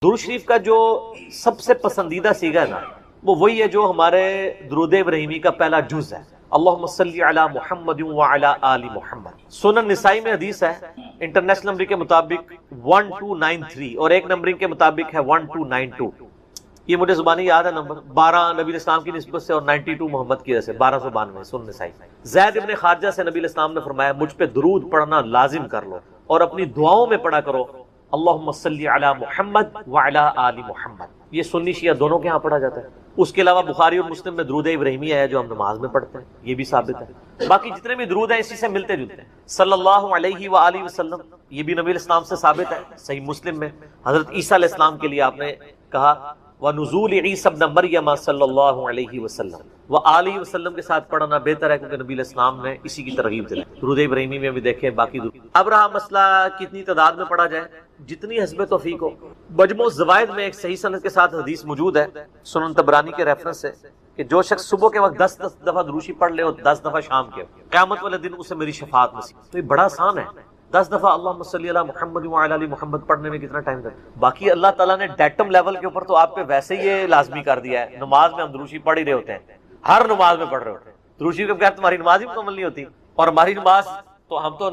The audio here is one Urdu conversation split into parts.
درود شریف کا جو سب سے پسندیدہ سیغہ ہے نا، وہ وہی ہے جو ہمارے درود ابراہیمی کا پہلا جز ہے، اللہم صلی علی محمد وعلی آل محمد۔ سنن نسائی میں حدیث ہے، انٹرنیشنل نمبر کے مطابق 1293 اور ایک نمبرنگ کے مطابق ہے 1292۔ یہ مجھے زبانی یاد ہے نمبر، 12 نبی اسلام کی نسبت سے اور 92 محمد کی وجہ سے 1292 سنن نسائی۔ زید ابن خارجہ سے نبی اسلام نے فرمایا مجھ پہ درود پڑھنا لازم کر لو اور اپنی دعاؤں میں پڑھا کرو اللہم صلی علی محمد وعلی آل محمد۔ یہ سنی شیعہ دونوں کے ہاں پڑھا جاتا ہے۔ اس کے علاوہ بخاری اور مسلم میں درود ابراہیمی ہے جو ہم نماز میں پڑھتے ہیں، یہ بھی ثابت ہے۔ باقی جتنے بھی درود ہیں اسی سے ملتے جلتے ہیں، صلی اللہ علیہ وآلہ وسلم، یہ بھی نبی اسلام سے ثابت ہے۔ صحیح مسلم میں حضرت عیسیٰ علیہ السلام کے لیے آپ نے کہا وَنُزُولِ عِیسیٰ ابْنَ مَرْیَمَ صلی اللہ علیہ وسلم وآلہ وسلم کے ساتھ پڑھنا بہتر ہے، کیونکہ نبی علیہ السلام نے اسی کی ترغیب دلائی۔ درود ابراہیمی میں بھی دیکھیں باقی درود۔ اب رہا مسئلہ کتنی تعداد میں پڑھا جائے، جتنی حسب توفیق ہو۔ مجموع الزوائد میں ایک صحیح سند کے ساتھ حدیث موجود ہے سنن طبرانی کے ریفرنس سے کہ جو شخص صبح کے وقت 10 دفعہ دروشی پڑھ لے اور 10 دفعہ شام کے، قیامت والے دن اسے میری شفاعت نصیب۔ تو یہ بڑا آسان ہے، 10 دفعہ اللہم صلی علی محمد وعلی آل محمد پڑھنے میں کتنا ٹائم لگتا؟ باقی اللہ تعالیٰ نے ڈیٹم لیول کے اوپر تو آپ پہ ویسے ہی یہ لازمی کر دیا ہے۔ نماز میں ہم دروشی پڑھ ہی رہے ہوتے ہیں، ہر نماز میں پڑھ رہے ہوتے ہیں دروشی کے بغیر تمہاری نماز ہی مکمل نہیں ہوتی۔ اور ہماری نماز تو ہم تو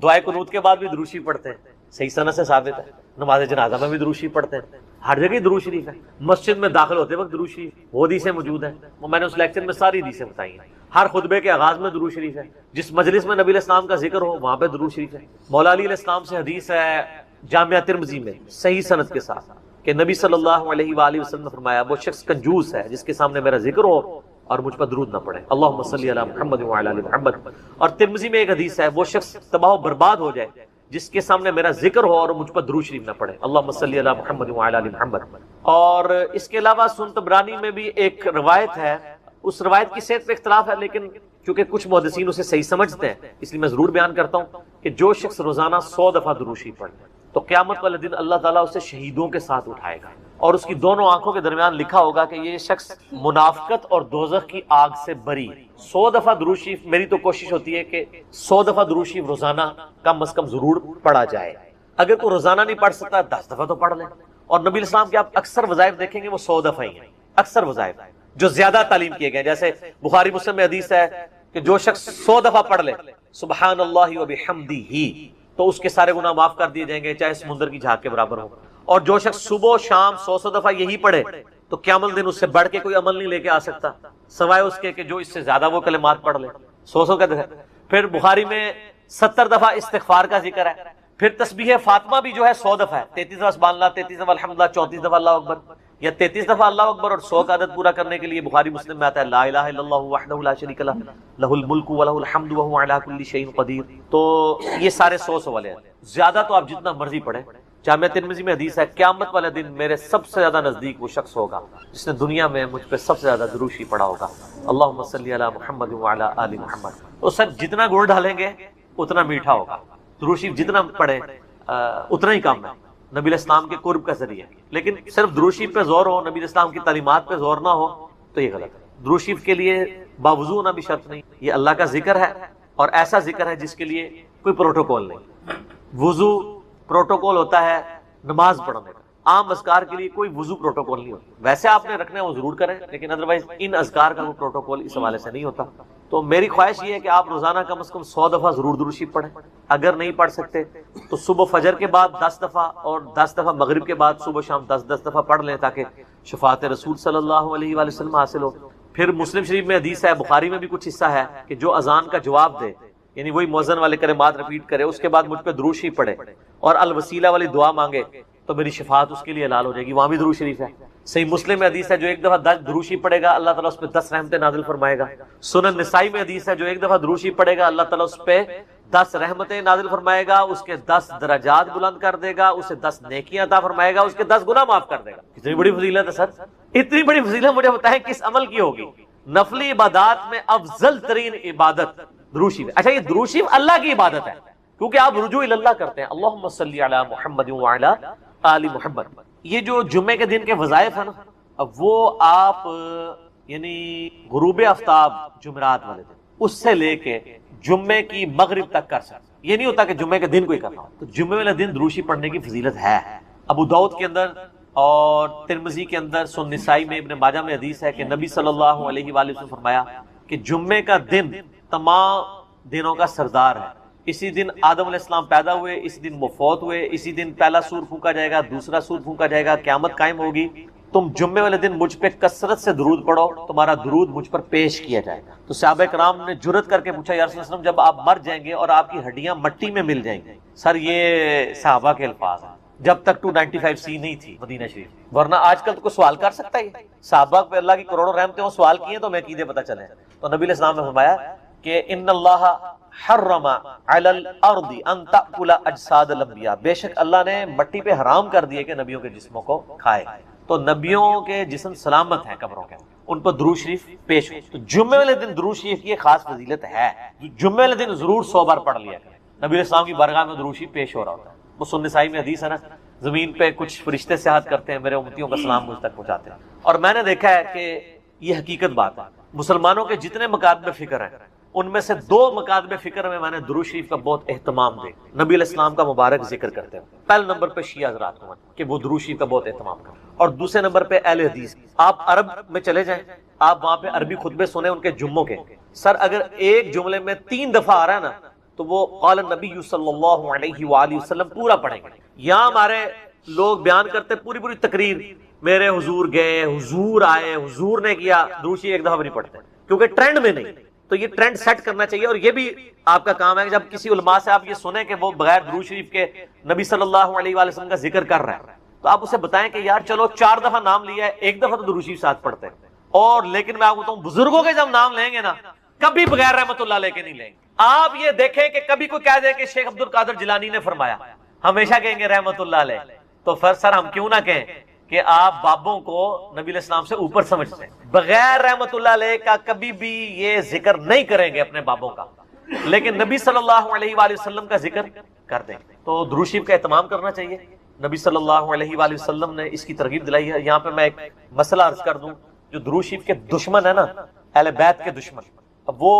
دعائے قنوت کے بعد بھی دروشی پڑھتے ہیں، صحیح سند سے ثابت ہے۔ نماز جنازہ میں بھی دروشی پڑھتے ہیں، ہر جگہ درود شریف ہے۔ مسجد میں داخل ہوتے وقت درود شریف، وہ حدیثیں موجود ہیں، وہ میں نے اس لیکچر میں ساری حدیثیں بتائی ہیں۔ ہر خطبے کے آغاز میں درود شریف ہے، جس مجلس میں نبی علیہ السلام کا ذکر ہو وہاں پہ درود شریف ہے۔ مولا علی علیہ السلام سے حدیث ہے جامعہ ترمذی میں صحیح سند کے ساتھ کہ نبی صلی اللہ علیہ وآلہ وسلم نے فرمایا وہ شخص کنجوس ہے جس کے سامنے میرا ذکر ہو اور مجھ پر درود نہ پڑے، اللہم صلی علی محمد وعلی آل محمد۔ اور ترمذی میں ایک حدیث ہے وہ شخص تباہ و برباد ہو جائے جس کے سامنے میرا ذکر ہو اور مجھ پر درود شریف نہ پڑے، اللہم صلی علی محمد وعلی آل محمد۔ اور اس کے علاوہ سنن طبرانی میں بھی ایک روایت ہے، اس روایت کی صحت پہ اختلاف ہے، لیکن چونکہ کچھ محدثین اسے صحیح سمجھتے ہیں اس لیے میں ضرور بیان کرتا ہوں کہ جو شخص روزانہ 100 دفعہ درود شریف پڑھے تو قیامت والے دن اللہ تعالیٰ اسے شہیدوں کے ساتھ اٹھائے گا اور اس کی دونوں آنکھوں کے درمیان لکھا ہوگا کہ یہ شخص منافقت اور دوزخ کی آگ سے بری۔ 100 دفعہ درود شریف، میری تو کوشش ہوتی ہے کہ 100 دفعہ درود شریف روزانہ کم از کم ضرور پڑھا جائے۔ اگر کوئی روزانہ نہیں پڑھ سکتا 10 دفعہ تو پڑھ لیں۔ اور نبی علیہ السلام کے آپ اکثر وظائف دیکھیں گے وہ 100 دفعہ ہی ہیں، اکثر وظائف جو زیادہ تعلیم کیے گئے، جیسے بخاری مسلم میں حدیث ہے کہ جو شخص 100 دفعہ پڑھ لے سبحان اللہ وبحمدہ تو اس کے سارے گناہ معاف کر دیے جائیں گے، چاہے سمندر کی جھاگ کے برابر ہو۔ اور جو شخص صبح شام 100 دفعہ یہی پڑھے تو قیامت دن اس سے بڑھ کے کوئی عمل نہیں لے کے آ سکتا سوائے اس کے کہ جو اس سے زیادہ وہ کلمات پڑھ لے، 100 کا دفعہ۔ پھر بخاری میں 70 دفعہ استغفار کا ذکر ہے۔ پھر تسبیح فاطمہ بھی جو ہے 100 دفعہ ہے، 33 دفعہ سبحان اللہ، 33 دفعہ الحمدللہ، 34 دفعہ اللہ اکبر، یا 33 دفعہ اللہ اکبر اور 100 کا عدد پورا کرنے کے لیے بخاری مسلم میں آتا ہے لا الہ الا اللہ وحدہ لا شریک لہ لہ الملک ولہ الحمد وہو علی کل شیء قدیر۔ تو یہ سارے 100 والے ہیں، زیادہ تو آپ جتنا مرضی پڑھیں۔ جامعہ ترمذی میں حدیث ہے قیامت والے دن میرے سب سے زیادہ نزدیک وہ شخص ہوگا جس نے دنیا میں مجھ پہ سب سے زیادہ درود شریف پڑھا ہوگا، اللہم صلی علی محمد وعلی آل محمد۔ تو سر جتنا گڑ ڈالیں گے اتنا میٹھا ہوگا، درود شریف جتنا پڑھیں اتنا ہی کام ہے، نبی علیہ السلام کے قرب کا ذریعہ۔ لیکن صرف درود شریف پہ زور ہو، نبی علیہ السلام کی تعلیمات پہ زور نہ ہو تو یہ غلط ہے۔ درود شریف کے لیے باوضو ہونا بھی شرط نہیں، یہ اللہ کا ذکر ہے اور ایسا ذکر ہے جس کے لیے کوئی پروٹوکول نہیں۔ وضو پروٹوکول ہوتا ہے نماز پڑھنے کا، عام اذکار کے لیے کوئی وضو پروٹوکول نہیں ہوتا۔ ویسے آپ نے رکھنا ہے وہ ضرور کریں، لیکن ادروائز ان اذکار کا وہ پروٹوکول اس حوالے سے نہیں ہوتا۔ تو میری خواہش یہ ہے کہ آپ روزانہ کم از کم 100 دفعہ ضرور درود شریف پڑھیں۔ اگر نہیں پڑھ سکتے تو صبح فجر کے بعد 10 دفعہ اور 10 دفعہ مغرب کے بعد صبح شام 10 دفعہ پڑھ لیں تاکہ شفاعت رسول صلی اللہ علیہ وآلہ وسلم حاصل ہو۔ پھر مسلم شریف میں حدیث ہے، بخاری میں بھی کچھ حصہ ہے کہ جو اذان کا جواب دے، یعنی وہی مؤذن والے کلمات رپیٹ کرے، اس کے بعد مجھ پہ درود شریف پڑھے اور الوسیلہ والی دعا مانگے تو میری شفاعت اس کے لیے حلال ہو جائے گی، وہاں بھی درود شریف ہے۔ صحیح مسلم میں حدیث ہے جو ایک دفعہ 10 درود شریف پڑھے گا اللہ تعالیٰ اس پہ 10 رحمتیں نازل فرمائے گا۔ سنن نسائی میں حدیث ہے جو ایک دفعہ درود شریف پڑھے گا اللہ تعالیٰ اس پہ 10 رحمتیں نازل فرمائے گا، اس کے 10 درجات بلند کر دے گا، اسے 10 نیکیاں عطا فرمائے گا، اس کے 10 گناہ معاف کر دے گا۔ کتنی بڑی فضیلت ہے سر، اتنی بڑی فضیلت مجھے بتائیں کس عمل کی ہوگی؟ نفلی عبادات میں افضل ترین عبادت درود شریف۔ اچھا یہ درود شریف اللہ کی عبادت ہے کیونکہ آپ رجوع اللہ کرتے ہیں، اللہم صلی علی محمد وعلی آل محمد۔ یہ جو جمعے کے دن کے وظائف ہیں نا، اب وہ آپ یعنی غروب آفتاب جمعرات والے دن اس سے لے کے جمعے کی مغرب تک کر سکتے، یہ نہیں ہوتا کہ جمعے کے دن کوئی کرنا ہو۔ تو جمعے والے دن درود شریف پڑھنے کی فضیلت ہے۔ ابو داؤد کے اندر اور ترمذی کے اندر، سنن نسائی میں، ابن ماجہ میں حدیث ہے کہ نبی صلی اللہ علیہ وآلہ وسلم فرمایا کہ جمعے کا دن تمام دنوں کا سردار ہے۔ اسی دن آدم علیہ السلام پیدا ہوئے، اسی دن وہ فوت ہوئے، اسی دن پہلا سور پھونکا جائے گا، دوسرا سور پھونکا جائے گا، قیامت قائم ہوگی۔ تم جمعے والے دن مجھ پہ کثرت سے درود پڑھو، تمہارا درود مجھ پر پیش کیا جائے گا۔ تو صحابہ کرام نے جرت کر کے پوچھا، یا رسول اللہ صلی اللہ علیہ وسلم جب آپ مر جائیں گے اور آپ کی ہڈیاں مٹی میں مل جائیں گی؟ سر یہ صحابہ کے الفاظ ہیں، جب تک 295C نہیں تھی مدینہ شریف، ورنہ آج کل تو کوئی سوال کر سکتا ہے؟ صحابہ پہ اللہ کی کروڑوں رحمتیں، وہ سوال کیے تو ہمیں عقیدے پتہ چلے۔ تو نبی علیہ السلام نے فرمایا کہ ان اللہ حرم علی الارض ان تأکل اجساد الانبیاء، بے شک اللہ نے مٹی پہ حرام کر دیے کہ نبیوں کے جسموں کو کھائے۔ تو نبیوں کے جسم سلامت ہیں قبروں کے، ان پر درود شریف پیش ہو۔ تو جمعے والے دن درود شریف کی خاص فضیلت ہے، جمعے والے دن ضرور 100 بار پڑھ لیا کریں۔ نبی علیہ السلام کی بارگاہ میں درود شریف پیش ہو رہا ہوتا ہے۔ وہ سنن نسائی میں حدیث ہے نا، زمین پہ کچھ فرشتے سیاحت کرتے ہیں، میرے امتیوں کا سلام مجھ تک پہنچاتے ہیں۔ اور میں نے دیکھا ہے کہ یہ حقیقت بات ہے، مسلمانوں کے جتنے مکاتب فکر ہیں ان میں سے 2 مکاتب فکر میں نے درود شریف کا بہت اہتمام دے، نبی علیہ السلام کا مبارک ذکر کرتے ہیں۔ پہلے نمبر پہ شیعہ حضرات کو کہ وہ درود شریف کا بہت اہتمام کریں، اور دوسرے نمبر پہ اہل حدیث۔ آپ عرب میں چلے جائیں، آپ وہاں پہ عربی خطبے سنیں ان کے جمعوں کے، سر اگر ایک جملے میں 3 دفعہ آ رہا ہے نا تو وہ قال النبی صلی اللہ علیہ وآلہ وسلم پورا پڑھیں گے۔ یہاں ہمارے لوگ بیان کرتے پوری تقریر، میرے حضور گئے، حضور آئے، حضور نے کیا، درود شریف ایک دفعہ بھی نہیں پڑھتے کیونکہ ٹرینڈ میں نہیں۔ تو یہ ٹرینڈ سیٹ کرنا چاہیے، اور یہ بھی آپ کا کام ہے کہ جب کسی علماء سے آپ یہ سنیں کہ وہ بغیر درود شریف کے نبی صلی اللہ علیہ وآلہ وسلم کا ذکر کر رہا ہے، تو آپ اسے بتائیں کہ یار چلو 4 دفعہ نام لیا ہے، 1 دفعہ تو درود شریف ساتھ پڑھتے ہیں۔ اور لیکن میں آپ کو بتاؤں، بزرگوں کے جب نام لیں گے نا کبھی بغیر رحمت اللہ لے کے نہیں لیں گے۔ آپ یہ دیکھیں کہ کبھی کوئی کہہ دے کہ شیخ عبد القادر جیلانی نے فرمایا، ہمیشہ کہیں گے رحمت اللہ علیہ۔ تو پھر سر ہم کیوں نہ کہیں کہ آپ بابوں کو نبی علیہ السلام سے اوپر سمجھتے ہیں، بغیر رحمت اللہ علیہ کا کبھی بھی یہ ذکر نہیں کریں گے اپنے بابوں کا، لیکن نبی صلی اللہ علیہ وآلہ وسلم کا ذکر کر دیں گے۔ تو درود شریف کا اہتمام کرنا چاہیے، نبی صلی اللہ علیہ وآلہ وسلم نے اس کی ترغیب دلائی ہے۔ یہاں پہ میں ایک مسئلہ عرض کر دوں، جو درود شریف کے دشمن ہے نا، اہل بیت کے دشمن، اب وہ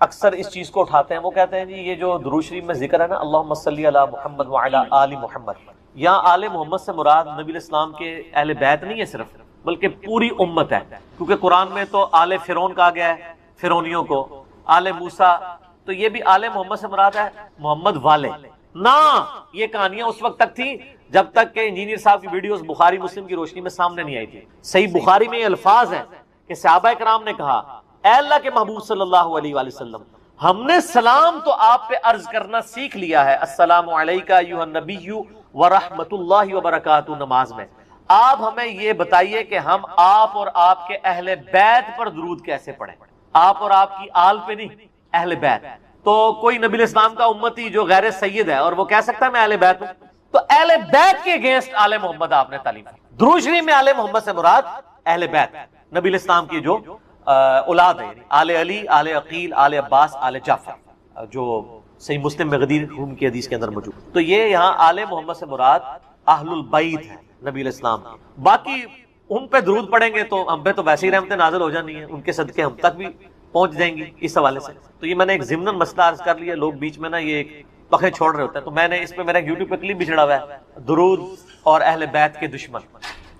اکثر اس چیز کو اٹھاتے ہیں، وہ کہتے ہیں جی یہ جو درود شریف میں ذکر ہے نا، اللہم صلی علی محمد وعلی آل محمد، یہاں آل محمد سے مراد نبی علیہ السلام کے اہل بیت نہیں ہے صرف، بلکہ پوری امت ہے، کیونکہ قرآن میں تو آل فرعون کہا گیا ہے فرعونیوں کو، آل موسیٰ، تو یہ بھی آل محمد سے مراد ہے محمد والے نا۔ یہ کہانیاں اس وقت تک تھی جب تک کہ انجینئر صاحب کی ویڈیوز بخاری مسلم کی روشنی میں سامنے نہیں آئی تھی۔ صحیح بخاری میں یہ الفاظ ہیں کہ صحابہ کرام نے کہا، اے اللہ کے محبوب صلی اللہ علیہ وآلہ وسلم، ہم نے سلام تو آپ پہ عرض کرنا سیکھ لیا ہے، السلام علیکہ ایھا النبی ورحمۃ اللہ وبرکاتہ، نماز میں آپ ہمیں یہ بتائیے کہ ہم آپ اور آپ کے اہل بیت پر درود کیسے پڑھیں، آپ اور آپ کی آل پہ نہیں، اہل بیت۔ تو کوئی نبی علیہ السلام کا امتی جو غیر سید ہے اور وہ کہہ سکتا ہے میں اہل بیت ہوں، تو اہل بیت کے اگینسٹ آل محمد آپ نے تعلیم دی۔ درود شریف میں آل محمد سے مراد اہل بیت، نبی علیہ السلام کی جو اولاد ہے، آل علی، آل عقیل، آل عباس، آل جعفر، جو صحیح مسلم میں غدیر خون کی حدیث کے اندر موجود۔ تو یہ یہاں آل محمد سے مراد اہل البیت ہے نبی علیہ السلام، باقی ان پہ درود پڑھیں گے تو ہم پہ تو ویسے ہی رحمتیں نازل ہو جانی ہیں، ان کے صدقے ہم تک بھی پہنچ جائیں گی اس حوالے سے۔ تو یہ میں نے ایک ضمناً مسئلہ عرض کر لیا، لوگ بیچ میں نا یہ پخے چھوڑ رہے ہوتے ہیں، تو میں نے اس پہ میرا یوٹیوب پہ کلپ بھی چڑھا ہوا ہے، درود اور اہل بیت کے دشمن،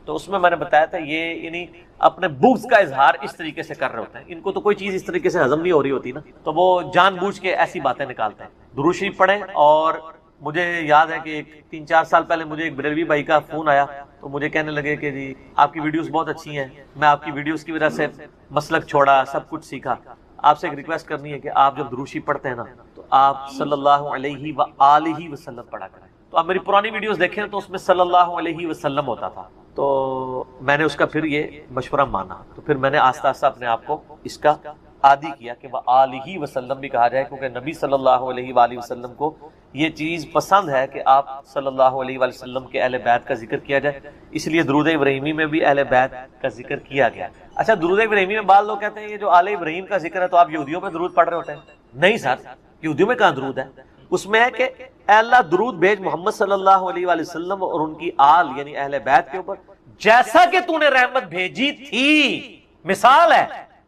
تو اس میں میں نے بتایا تھا یہ یعنی اپنے بغض کا اظہار اس طریقے سے کر رہے ہوتے ہیں، ان کو تو کوئی چیز اس طریقے سے ہضم نہیں ہو رہی ہوتی نا، تو وہ جان بوجھ کے ایسی باتیں نکالتے ہیں۔ درود شریف پڑھیں، اور مجھے یاد ہے کہ 3-4 سال پہلے مجھے ایک بریلوی بھائی کا فون آیا، تو مجھے کہنے لگے کہ جی آپ کی ویڈیوز بہت اچھی ہیں، میں آپ کی ویڈیوز کی وجہ سے مسلک چھوڑا، سب کچھ سیکھا، آپ سے ایک ریکویسٹ کرنی ہے کہ آپ جب درود شریف پڑھتے ہیں نا تو آپ صلی اللہ علیہ وآلہ وسلم پڑھا کریں۔ تو آپ میری پرانی ویڈیوز دیکھیں تو اس میں صلی اللہ علیہ وسلم ہوتا تھا، تو میں نے اس کا پھر یہ مشورہ مانا، تو پھر میں نے آہستہ آہستہ اپنے آپ کو اس کا عادی کیا کہ وآلہ وسلم بھی کہا جائے، کیونکہ نبی صلی اللہ علیہ وآلہ وسلم کو یہ چیز پسند ہے کہ آپ صلی اللہ علیہ وآلہ وسلم کے اہل بیت کا ذکر کیا جائے، اس لیے درود ابراہیمی میں بھی اہل بیت کا ذکر کیا گیا۔ اچھا، درود ابراہیمی میں بعض لوگ کہتے ہیں یہ جو آل ابراہیم کا ذکر ہے تو آپ یہودیوں پہ درود پڑھ رہے ہوتے ہیں۔ نہیں سر، یہودیوں میں کہاں درود ہے؟ اس میں ہے کہ اے اللہ درود بھیج محمد صلی اللہ علیہ وآلہ وسلم اور ان کی آل یعنی اہل بیت کے اوپر، جیسا کہ تو نے رحمت بھیجی تھی۔ مثال ہے،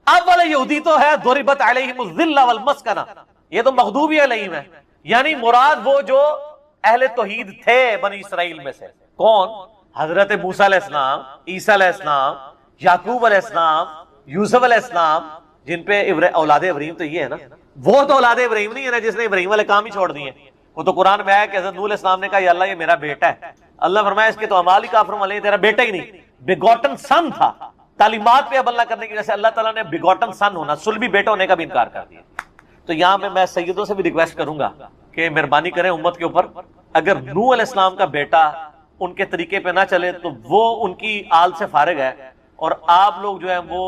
اب والا یہودی تو ہے ضربت علیہم الذلہ والمسکنہ، یہ تو مغضوب علیہم ہے، یعنی مراد وہ جو اہل توحید تھے بنی اسرائیل میں سے، کون؟ حضرت موسیٰ علیہ السلام، عیسیٰ علیہ السلام، یعقوب علیہ السلام، یوسف علیہ السلام، جن پہ اولاد ابراہیم تو یہ ہے نا، وہ تو اولاد ابراہیم نہیں ہے نا جس نے ابراہیم والے کام ہی چھوڑ دیے. وہ تو قرآن میں آیا کہ حضرت نوح علیہ السلام نے کہا یا اللہ یہ میرا بیٹا ہے. اللہ فرمایا اس کے تو اعمال ہی کافر والے ہیں، تیرا بیٹا ہی نہیں، بیگوٹن سن تھا. تعلیمات پہ عمل نہ کرنے کی وجہ سے اللہ تعالیٰ نے بیگوٹن سن ہونا، صلبی بیٹا ہونے کا بھی انکار کر دیا. تو یہاں پہ میں سیدوں سے بھی ریکویسٹ کروں گا کہ مہربانی کریں امت کے اوپر، اگر نوح علیہ السلام کا بیٹا ان کے طریقے پہ نہ چلے تو وہ ان کی آل سے فارغ ہے، اور آپ لوگ جو ہیں وہ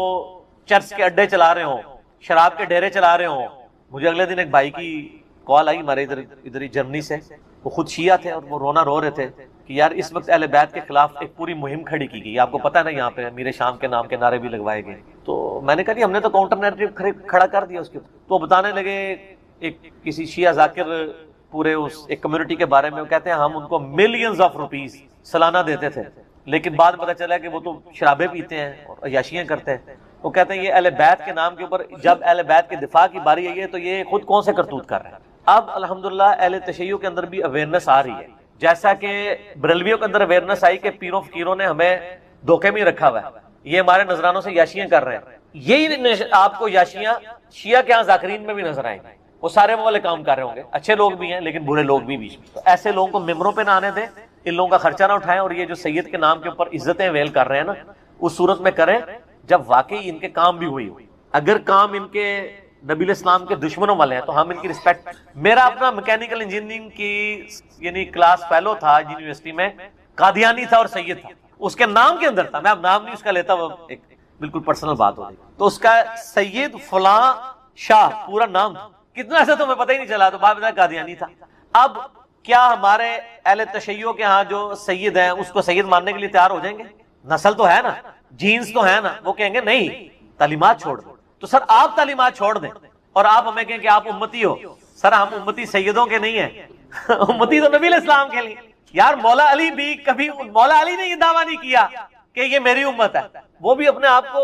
چرچ کے اڈے چلا رہے ہوں، شراب کے ڈیرے چلا رہے ہوں. مجھے اگلے دن ایک بھائی کی کال آئی ہمارے ادھر ہی جرمنی سے، وہ خود شیعہ تھے اور وہ رونا رو رہے تھے کہ یار اس وقت اہل بیت کے خلاف ایک پوری مہم کھڑی کی گئی. آپ کو پتہ ہے نا یہاں پہ امیر شام کے نام کے نعرے بھی لگوائے گئے. تو میں نے کہا جی ہم نے تو کاؤنٹر نیریٹو کھڑا کر دیا اس کے اوپر. تو بتانے لگے ایک کسی شیعہ ذاکر پورے اس ایک کمیونٹی کے بارے میں، وہ کہتے ہیں ہم ان کو ملینز آف روپیز سالانہ دیتے تھے، لیکن بعد میں پتہ چلا کہ وہ تو شرابیں پیتے ہیں اور عیاشیاں کرتے ہیں. وہ کہتے ہیں یہ اہل بیت کے نام کے اوپر جب اہل بیت کے دفاع کی باری آئی ہے تو یہ خود کون سے کرتوت کر رہے ہیں. اب الحمدللہ اہل تشیع کے اندر بھی اویئرنیس آ رہی ہے، جیسا کہ بریلویوں کے اندر اویئرنیس آئی کہ پیروں فقیروں نے ہمیں دھوکے میں رکھا ہوا ہے، یہ ہمارے نذرانوں سے یاشیاں کر رہے ہیں. یہی آپ کو یاشیاں شیعہ کے ہاں ذاکرین میں بھی نظر آئیں گے. وہ سارے وہ والے کام کر رہے ہوں گے، اچھے لوگ بھی ہیں لیکن برے لوگ بھی بیچ میں. تو ایسے لوگوں کو ممبروں پہ نہ آنے دیں، ان لوگوں کا خرچہ نہ اٹھائیں، اور یہ جو سید کے نام کے اوپر عزتیں ویل کر رہے ہیں نا اس صورت میں کریں جب واقعی ان کے کام بھی ہوئی. اگر کام ان کے نبی علیہ السلام کے دشمنوں والے ہیں تو ہم ان کی رسپیکٹ. میرا اپنا میکینیکل انجینئرنگ کی یعنی کلاس فیلو تھا یونیورسٹی میں، قادیانی تھا اور سید تھا، اس کے نام کے اندر تھا، میں اب نام نہیں اس کا لیتا، وہ ایک بالکل پرسنل بات ہو گئی. تو اس کا سید فلاں شاہ پورا نام تھا، کتنا ایسا تو ہمیں پتہ ہی نہیں چلا، تو بعد میں قادیانی تھا. اب کیا ہمارے اہل تشیع کے ہاں جو سید ہیں اس کو سید ماننے کے لیے تیار ہو جائیں گے؟ نسل تو ہے نا، جینز تو ہے نا. وہ کہیں گے نہیں تعلیمات چھوڑ دو. تو سر آپ تعلیمات چھوڑ دیں اور آپ ہمیں کہیں کہ آپ امتی ہو. سر ہم امتی سیدوں کے نہیں ہیں، امتی تو نبی علیہ السلام کے لیے. یار مولا علی بھی کبھی، مولا علی نے یہ دعویٰ نہیں کیا کہ یہ میری امت ہے، وہ بھی اپنے آپ کو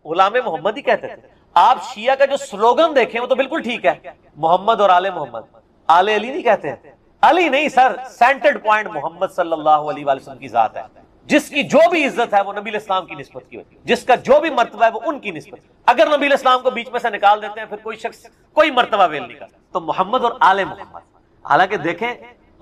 غلام محمد ہی کہتے تھے. آپ شیعہ کا جو سلوگن دیکھیں وہ تو بالکل ٹھیک ہے، محمد اور آل محمد. آل علی نہیں کہتے ہیں، علی نہیں سر، سینٹرڈ پوائنٹ محمد صلی اللہ علیہ وآلہ وسلم کی ذات ہے، جس کی جو بھی عزت ہے وہ نبی علیہ السلام کی نسبت کی ہوتی ہے، جس کا جو بھی مرتبہ ہے وہ ان کی نسبت. اگر نبی علیہ السلام کو بیچ میں سے نکال دیتے ہیں پھر کوئی شخص کوئی مرتبہ ویل نہیں کرتا. تو محمد اور آل محمد، حالانکہ دیکھیں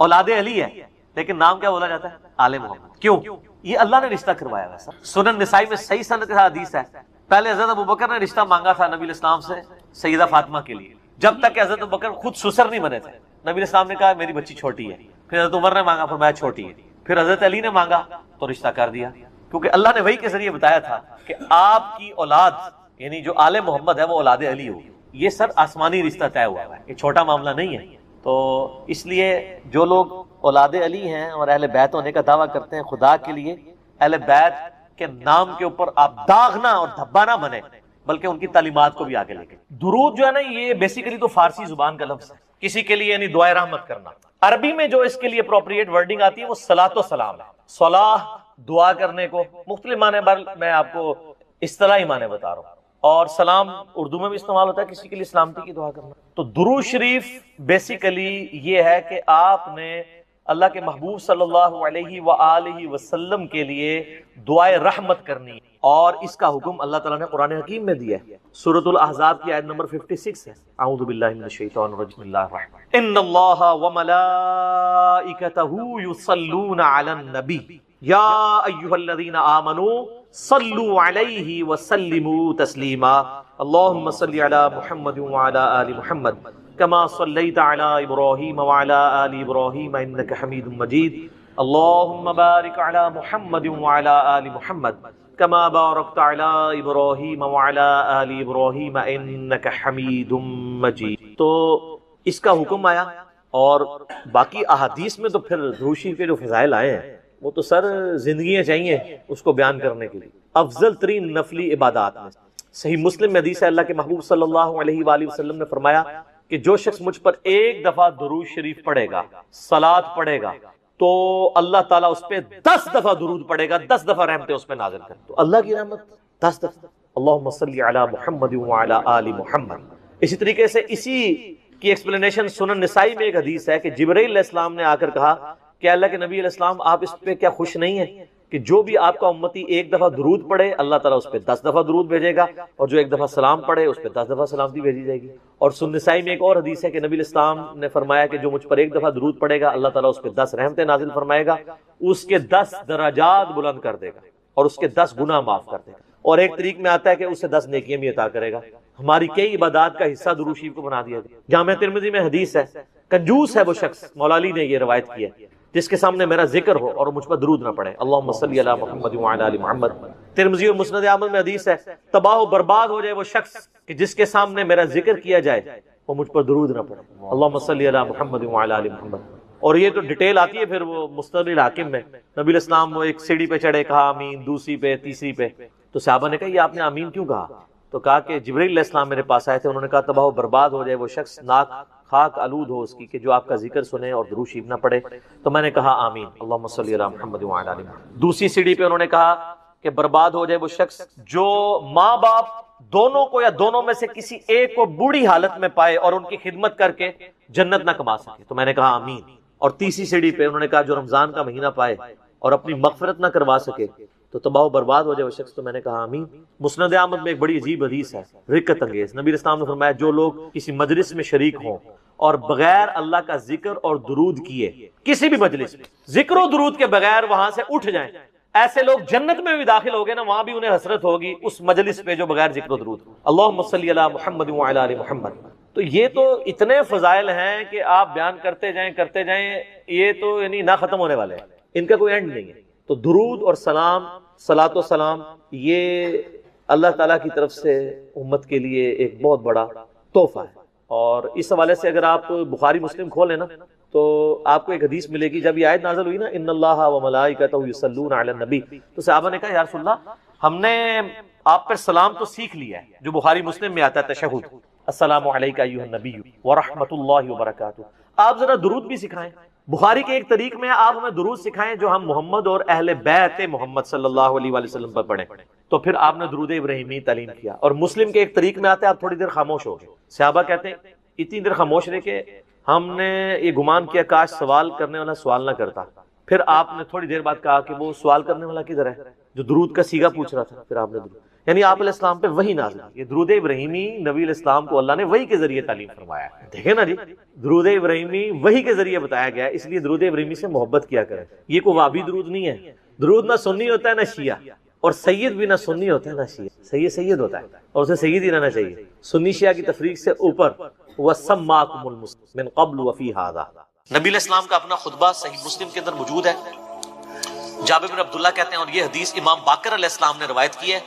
اولاد علی ہے لیکن نام کیا بولا جاتا ہے؟ آل محمد. کیوں؟ یہ اللہ نے رشتہ کروایا ہے. سنن نسائی میں صحیح سند کے ساتھ حدیث ہے، پہلے حضرت ابوبکر نے رشتہ مانگا تھا نبی علیہ السلام سے سیدہ فاطمہ کے لیے، جب تک کہ حضرت ابوبکر خود سسر نہیں بنے تھے. نبی علیہ السلام نے کہا میری بچی چھوٹی ہے. پھر حضرت عمر نے مانگا، فرمایا چھوٹی ہے. پھر حضرت علی نے مانگا تو رشتہ کر دیا، کیونکہ اللہ نے وحی کے ذریعے بتایا تھا کہ آپ کی اولاد یعنی جو آل محمد ہے وہ اولاد علی ہوگی. یہ سر آسمانی رشتہ طے ہوا ہے، یہ چھوٹا معاملہ نہیں ہے. تو اس لیے جو لوگ اولاد علی ہیں اور اہل بیت ہونے کا دعویٰ کرتے ہیں، خدا کے لیے اہل بیت کے نام کے اوپر آپ داغ نہ اور دھبا نہ بنے، بلکہ ان کی تعلیمات کو بھی آگے لے کے. درود جو ہے نا یہ بیسیکلی تو فارسی زبان کا لفظ ہے، کسی کے لیے یعنی دعائے رحمت کرنا. عربی میں جو اس کے لیے اپروپریٹ ورڈنگ آتی ہے وہ صلاۃ و سلام ہے. صلاح دعا کرنے کو مختلف معنی، میں آپ کو اصطلاحی معنی بتا رہا ہوں، اور سلام اردو میں بھی استعمال ہوتا ہے کسی کے لیے سلامتی کی دعا کرنا. تو درود شریف بیسیکلی یہ ہے کہ آپ نے اللہ کے محبوب صلی اللہ علیہ وآلہ وسلم کے لیے دعائے رحمت کرنی، اور اس کا حکم اللہ تعالیٰ نے قرآن حکیم میں دیا ہے. سورۃ الاحزاب کی آیت نمبر 56 ہے. اعوذ باللہ من الشیطان الرجیم، بسم اللہ الرحمن الرحیم. ان اللہ وملائکتہ یصلون علی النبی یا ایھا الذین آمنوا صلوا علیہ وسلموا تسلیما. اللہم صل علی محمد وعلی آل محمد كما صليت على إبراهيم وعلى آل إبراهيم إنك حميد مجيد. اللهم بارك على محمد وعلى آل محمد كما باركت على إبراهيم وعلى آل إبراهيم إنك حميد مجيد. تو اس کا حکم آیا، اور باقی احادیث میں تو پھر درود شریف کے جو فضائل آئے ہیں وہ تو سر زندگیاں چاہیے اس کو بیان کرنے کے لیے. افضل ترین نفلی عبادات میں صحیح مسلم میں حدیث ہے، اللہ کے محبوب صلی اللہ علیہ وآلہ وسلم نے فرمایا کہ جو شخص مجھ پر ایک دفعہ درود شریف پڑھے گا، صلات پڑھے گا، تو اللہ تعالیٰ اس پہ 10 دفعہ درود پڑھے گا، 10 دفعہ رحمتیں اس پہ نازل کرے. تو اللہ کی رحمت 10 دفعہ. اللہم صلی علی محمد وعلی آل محمد. اسی طریقے سے اسی کی ایکسپلینیشن سنن نسائی میں ایک حدیث ہے کہ جبرائیل علیہ السلام نے آ کر کہا کہ اللہ کے نبی علیہ السلام آپ اس پہ کیا خوش نہیں ہیں کہ جو بھی آپ کا امتی ایک دفعہ درود پڑھے اللہ تعالیٰ اس پہ 10 دفعہ درود بھیجے گا، اور جو ایک دفعہ سلام پڑھے اس پہ 10 دفعہ سلامتی بھیجی جائے گی۔ اور سنن نسائی میں ایک اور حدیث ہے کہ نبی اسلام نے فرمایا کہ جو مجھ پر ایک دفعہ درود پڑھے گا اللہ تعالیٰ اس پہ 10 رحمتیں نازل فرمائے گا، اس کے 10 درجات بلند کر دے گا اور اس کے 10 گناہ معاف کر دے گا، اور ایک طریق میں آتا ہے کہ اسے 10 نیکیاں بھی عطا کرے گا۔ ہماری کئی عبادات کا حصہ درود شریف کو بنا دیا گیا۔ جامع ترمذی میں حدیث ہے، کنجوس ہے وہ شخص، مولا علی نے یہ روایت کی ہے، جس کے سامنے میرا ذکر ہو اور مجھ پر درود نہ پڑے۔ اللہم صلی علی محمد وعلی آل محمد۔ ترمذی اور مسند احمد میں حدیث ہے، تباہ و برباد ہو جائے وہ شخص کہ جس کے سامنے میرا ذکر کیا جائے وہ مجھ پر درود نہ پڑے۔ اللہم صلی علی محمد وعلی آل محمد۔ اور یہ تو ڈیٹیل آتی ہے پھر وہ مستدرک الحاکم میں، نبی الاسلام وہ ایک سیڑھی پہ چڑھے، کہا آمین، دوسری پہ، تیسری پہ، تو صحابہ نے کہا یہ آپ نے آمین کیوں کہا؟ تو کہا کہ جبرائیل علیہ السلام میرے پاس آئے تھے، انہوں نے کہا تباہ و برباد ہو جائے وہ شخص، ناک خاک آلود ہو اس کی، کہ جو آپ کا ذکر سنے اور درود شریف نہ پڑھے۔ تو میں نے کہا آمین، اللہم صلی علی محمد وعلی آل محمد۔ دوسری سیڑھی پہ انہوں نے کہا کہ برباد ہو جائے وہ شخص جو ماں باپ دونوں کو یا دونوں میں سے کسی ایک کو بوڑھی حالت میں پائے اور ان کی خدمت کر کے جنت نہ کما سکے، تو میں نے کہا آمین۔ اور تیسری سیڑھی پہ انہوں نے کہا جو رمضان کا مہینہ پائے اور اپنی مغفرت نہ کروا سکے تو تباہ و برباد ہو جائے وہ شخص، تو میں نے کہا آمین۔ مسند احمد میں ایک بڑی عجیب حدیث ہے، رکت انگیز، نبی اسلام نے فرمایا جو لوگ کسی مجلس میں شریک ہوں اور بغیر اللہ کا ذکر اور درود کیے کسی بھی مجلس میں ذکر و درود کے بغیر وہاں سے اٹھ جائیں، ایسے لوگ جنت میں بھی داخل ہو گئے نا، وہاں بھی انہیں حسرت ہوگی اس مجلس پہ جو بغیر ذکر و درود۔ اللہم صلی علی محمد وعلی آل محمد۔ تو یہ تو اتنے فضائل ہیں کہ آپ بیان کرتے جائیں، یہ تو یعنی نہ ختم ہونے والے ہیں، ان کا کوئی اینڈ نہیں ہے۔ تو درود اور سلام، صلاۃ و سلام، یہ اللہ تعالیٰ کی طرف سے امت کے لیے ایک بہت بڑا تحفہ ہے۔ اور اس حوالے سے اگر آپ بخاری مسلم کھولیں نا تو آپ کو ایک حدیث ملے گی، جب یہ آیت نازل ہوئی نا ان اللہ و ملائکتہ یصلون علی النبی، تو صحابہ نے کہا یا رسول اللہ ہم نے آپ پر سلام تو سیکھ لیا ہے جو بخاری مسلم میں آتا ہے تشہد، السلام علیکہ ایھا النبی ورحمۃ اللہ وبرکاتہ، آپ ذرا درود بھی سکھائیں۔ بخاری کے ایک طریق میں آپ ہمیں درود سکھائیں جو ہم محمد اور اہل بیت محمد صلی اللہ علیہ وآلہ وسلم پر پڑھیں، تو پھر آپ نے درود ابراہیمی تعلیم کیا۔ اور مسلم کے ایک طریق میں آتے ہیں آپ تھوڑی دیر خاموش ہو گئے، صحابہ کہتے ہیں اتنی دیر خاموش رہے کہ ہم نے یہ گمان کیا کاش سوال کرنے والا سوال نہ کرتا۔ پھر آپ نے تھوڑی دیر بعد کہا کہ وہ سوال کرنے والا کدھر ہے جو درود کا سیگا پوچھ رہا تھا؟ پھر آپ نے درود، یعنی آپ علیہ السلام پہ وحی نازل ہوئی۔ یہ درود ابراہیمی نبی علیہ السلام کو اللہ نے وحی کے ذریعے تعلیم فرمایا ہے۔ دیکھیں نا جی، درود ابراہیمی وحی کے ذریعے بتایا گیا ہے، اس لیے درود ابراہیمی سے محبت کیا کریں۔ یہ کوئی وابی درود نہیں ہے، درود نہ سنی ہوتا ہے نہ شیعہ، اور سید بھی نہ سنی ہوتا ہے نہ شیعہ، سید ہوتا ہے اور اسے سید ہی رہنا چاہیے، سنی شیعہ کی تفریق سے اوپر۔ وَسَمَّاكُمُ الْمُسْلِمِينَ مِن قَبْلُ وَفِي هَذَا، نبی علیہ السلام کا اپنا خطبہ صحیح مسلم کے اندر موجود ہے۔ جابر بن عبداللہ کہتے ہیں، اور یہ حدیث امام باقر علیہ السلام نے روایت کی ہے